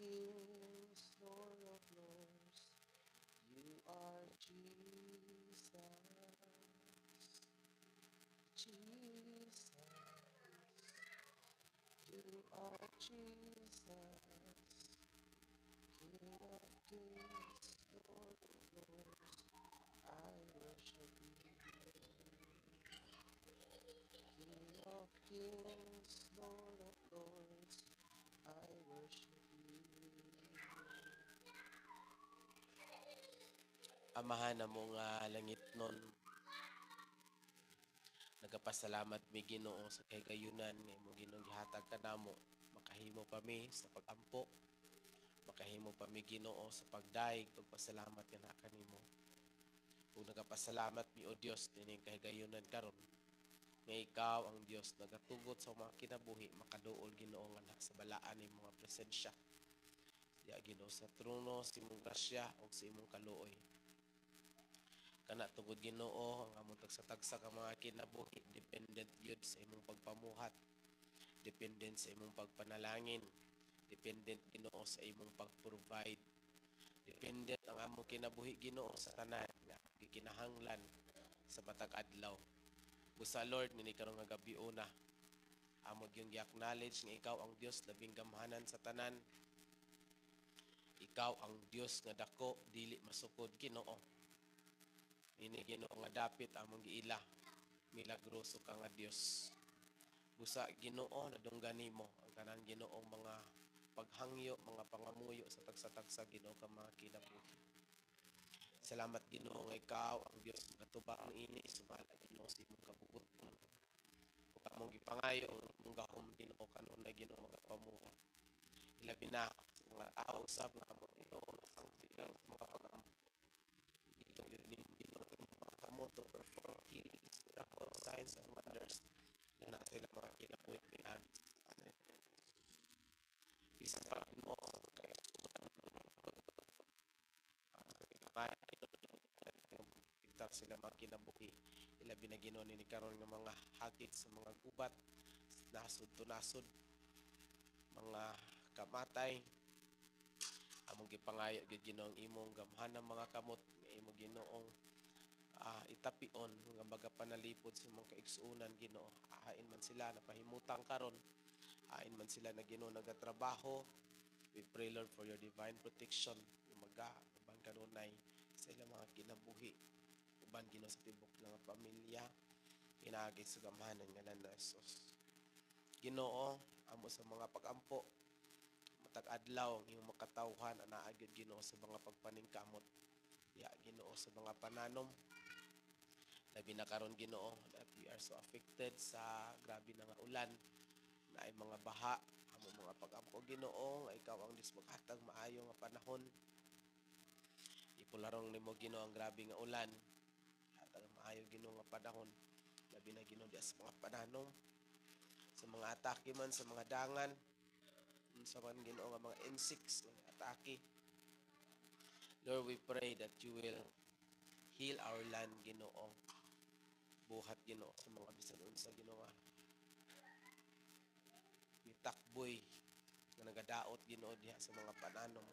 kings, Lord of lords, you are Jesus. Jesus. You are Jesus. King of kings, Lord of lords, I worship you. King of kings, Lord of lords, I worship you. Amahan na mo nga langit nun, nagapasalamat mi Ginoo sa kay gayunan nga mo Ginoo gihatag kanamo, makahimo pa mi sa pagampo, makahimo pa mi Ginoo sa pagdaig ug pasalamat nga na kanimo. Ug nagapasalamat mi o Dios dining kay gayunan karon nga ikaw ang Dios nagatugot sa mga kinabuhi, makaduol Ginoo nga na sa balaan ni mga presensya. Diya Ginoo sa trono sa imong grasya ug sa imong kaluoy. Kana tugod Ginoo ang among tagsa-tagsa ka mga kinabuhi dependent gyud sa imong pagpamuhat, dependent sa imong pagpanalangin, dependent Ginoo sa imong pag-provide, dependent ang among kinabuhi Ginoo sa tanan nga gikinahanglan sa matag adlaw. Busa Lord nini karong nga gabi una amo gyud gi-acknowledge nga ikaw ang Dios labing gamhanan sa tanan. Ikaw ang Dios nga dako dili masukod Ginoo. Ini Ginoo nga dapit among giila, milagroso ka nga Dios. Busa Ginoo nadunggan nimo ang kanang Ginoong mga paghangyo, mga pangamuyo sa tagsa-tagsa Ginoo ka mga kinabuhi. Salamat Ginoo nga ikaw ang Dios nga tubag ini sumala Ginoo sa imong kabubuton. Ug among gipangayo ang gahom Ginoo kanunay Ginoo mga pamuha. Ilabi na sa mga tao usab nga among Ginoo ang tigang mga pagampo. Ito din to perform healings, miracles, signs, and wonders na natin ang mga kinabuhi pinagis. Isa pa rin mo kaya tigtar sila mga kinabuhi. Ilabi na Ginoo ni karon ng mga hagit sa mga gubat, nasod to nasod, mga kamatay. Among gipangayo gyud Ginoo ang imong gamhanang mga kamot, imong Ginoong itapion nga baga panalipod sa mga kaigsuunan Ginoo. Ahain man sila napahimutang karon, ahain man sila na Ginoo nagatrabaho. We pray Lord for your divine protection uban kanunay sa ilang mga kinabuhi, uban Ginoo sa tibok ng pamilya, pinagit sa gamhanan ngalan na Jesus. Ginoo amo sa mga pagampo matag adlaw ang imong makatawhan anaa gyud Ginoo sa mga pagpaningkamot. Ya Ginoo sa mga pananom. Labi na karon Ginoo that we are so affected sa grabe na nga ulan, na ay mga baha, amo mga pagampo Ginoo nga ikaw ang Dios maghatag maayo nga panahon. Ipularong nimo Ginoo ang grabe nga ulan, hatag maayo Ginoo nga panahon. Labi na Ginoo di sa mga pananom, sa mga atake man sa mga dangan, sa man Ginoo nga mga insects nga atake. Lord, we pray that you will heal our land Ginoo. Buhat Ginoo sa mga bisan unsa Ginoo. Mitakboy nga nagadaot Ginoo diha sa mga pananom.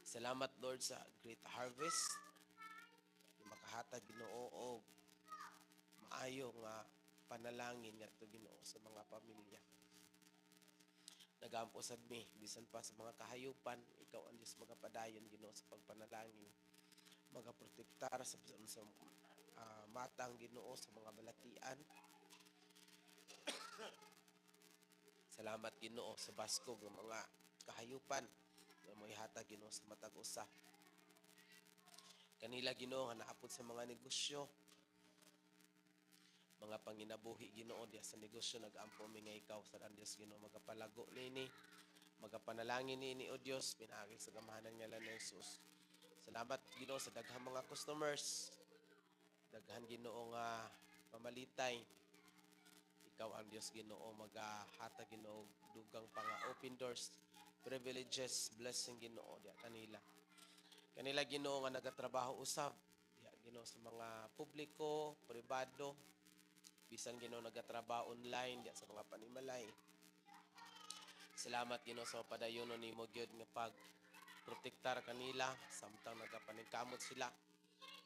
Salamat Lord sa great harvest. Makahatag Ginoo og maayo nga panalangin ngadto Ginoo sa mga pamilya. Nagampo sad mi bisan pa sa mga kahayupan, ikaw ang Dios magapadayon Ginoo sa pagpanalangin. Magaprotektar sa bisan sa matang Ginoo sa mga balatian. Salamat Ginoo sa baskog ng mga kahayupan nga mo ihatag Ginoo sa matag usa. Kanila Ginoo nga naapod sa mga negosyo, mga panginabuhi Ginoo diya sa negosyo, nag-ampo mi nga ikaw sa Dios Ginoo magapalago nini, magapanalangin nini o Dios pinagi sa gamhanan ngalan ni Jesus. Salamat Ginoo sa daghang mga customers, daghan Ginoo nga pamalitay. Ikaw ang Dios Ginoo magahatag Ginoo dugang panga open doors, privileges, blessing Ginoo diya kanila. Kanila Ginoo nga nagatrabaho usab diya Ginoo sa mga publiko, pribado, bisan Ginoo nagatrabaho online diya sa mga panimalay. Salamat Ginoo sa padayonon nimo gyud nga pag protektar kanila samtang nagapaningkamot sila.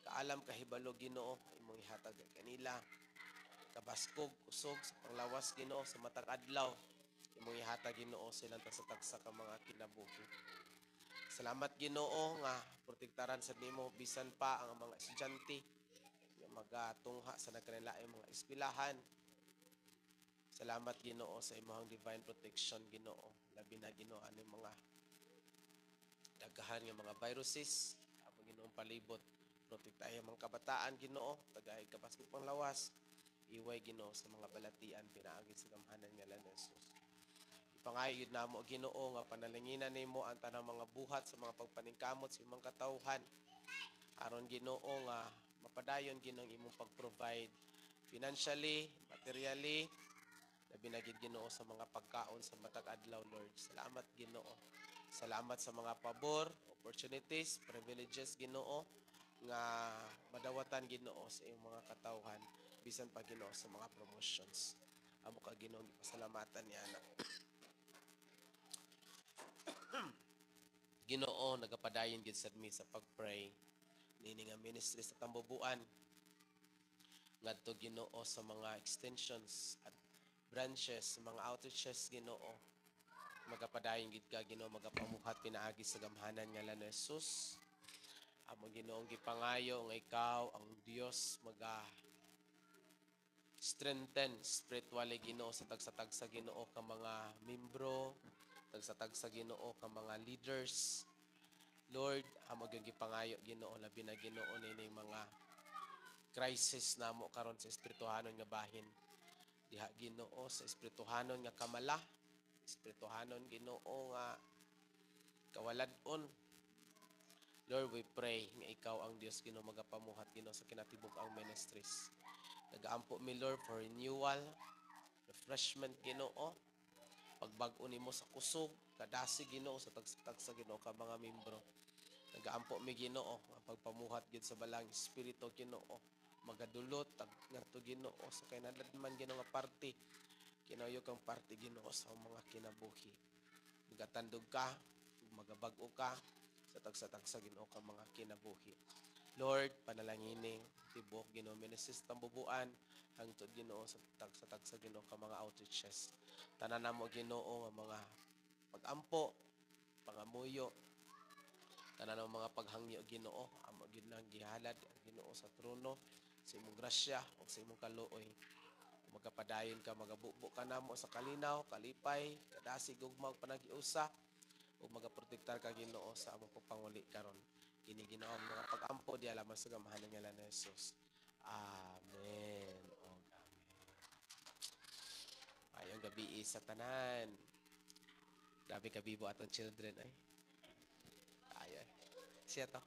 Kaalam kahibalo Ginoo imong ihatag kanila. Kabaskog kusog sa panglawas Ginoo sa matag adlaw imong ihatag Ginoo silang tagsa-tagsa ka mga kinabuhi. Salamat Ginoo nga protektaran sa nimo bisan pa ang mga estudyante nga magatungha sa nagkanilaing mga eskwelahan. Salamat Ginoo sa imong divine protection Ginoo. Labi na Ginoo ani mga daghan nga mga viruses among Ginoong palibot. Protektahan mga kabataan Ginoo, tagay kabaskog panglawas. Iway Ginoo sa mga balatian pinaagi sa gamhanan nga lan Jesus. Ipangayod namo Ginoo nga panalanginan nimo ang tanang mga buhat sa mga pagpaningkamot sa imong katawhan. Aron Ginoo nga mapadayon Ginoong imong pag-provide financially, materially, labi na gid Ginoo sa mga pagkaon sa matag adlaw Lord. Salamat Ginoo. Salamat sa mga pabor, opportunities, privileges Ginoo nga madawatan Ginoo sa imong mga katawhan bisan pa Ginoo sa mga promotions. Amo ka Ginoo gipasalamatan ni anak. Ginoo nagapadayon gid sad mi sa pagpray nini nga ministry sa Tambubuan ngadto Ginoo sa mga extensions at branches sa mga outreaches Ginoo magapadayon gid ka Ginoo magapamuhat pinaagi sa gamhanan nga lan Jesus. Amo Ginoong gipangayo nga ikaw ang Dios strengthen spiritually Ginoo sa tagsa-tagsa Ginoo ka mga membro, tagsa-tagsa Ginoo ka mga leaders. Lord, amo gyud gipangayo Ginoo labi na Ginoo nini mga crisis namo karon sa espirituhanon nga bahin. Diha Ginoo sa espirituhanon nga kamala, espirituhanon Ginoo nga kawalad-on. Lord, we pray nga ikaw ang Dios Ginoo magapamuhat Ginoo sa kinatibuk ang ministries. Nagaampo mi Lord for renewal, refreshment Ginoo. Pagbag-o nimo sa kusog, kadasi Ginoo sa tagsa Ginoo ka mga membro. Nagaampo mi Ginoo ang pagpamuhat gid sa balang espiritu Ginoo. Magadulot ngadto Ginoo sa kinadadman Ginoo nga party. Kinayo kang party Ginoo sa mga kinabuhi. Magatandog ka, magabag-o ka sa tagsa-tagsa Ginoo ka mga kinabuhi. Lord, panalangining tibok Ginoo ministries Tambubuan hangtod Ginoo sa tagsa-tagsa Ginoo ka mga outreaches. Tanan namo Ginoo nga mga pagampo, pangamuyo, tanan namo mga paghangyo Ginoo, amo gid nang gihalad ang Ginoo sa trono sa imong grasya o sa imong kaluoy. Magapadayon ka, magabubo ka namo sa kalinaw, kalipay, kadasig ug panag-iusa ug magaprotektar ka Ginoo sa among pagpanguli karon. Kini Ginoo ang mga pag-ampo di alam sa gamahan nga ni Jesus. Amen. O amen. Ayong gabi sa tanan. Grabe ka bibo atong children ay. Ayan. Siya to.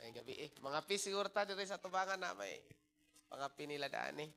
Ayong gabi Mga pi siguro ta diri sa tubangan na may mga piniladaan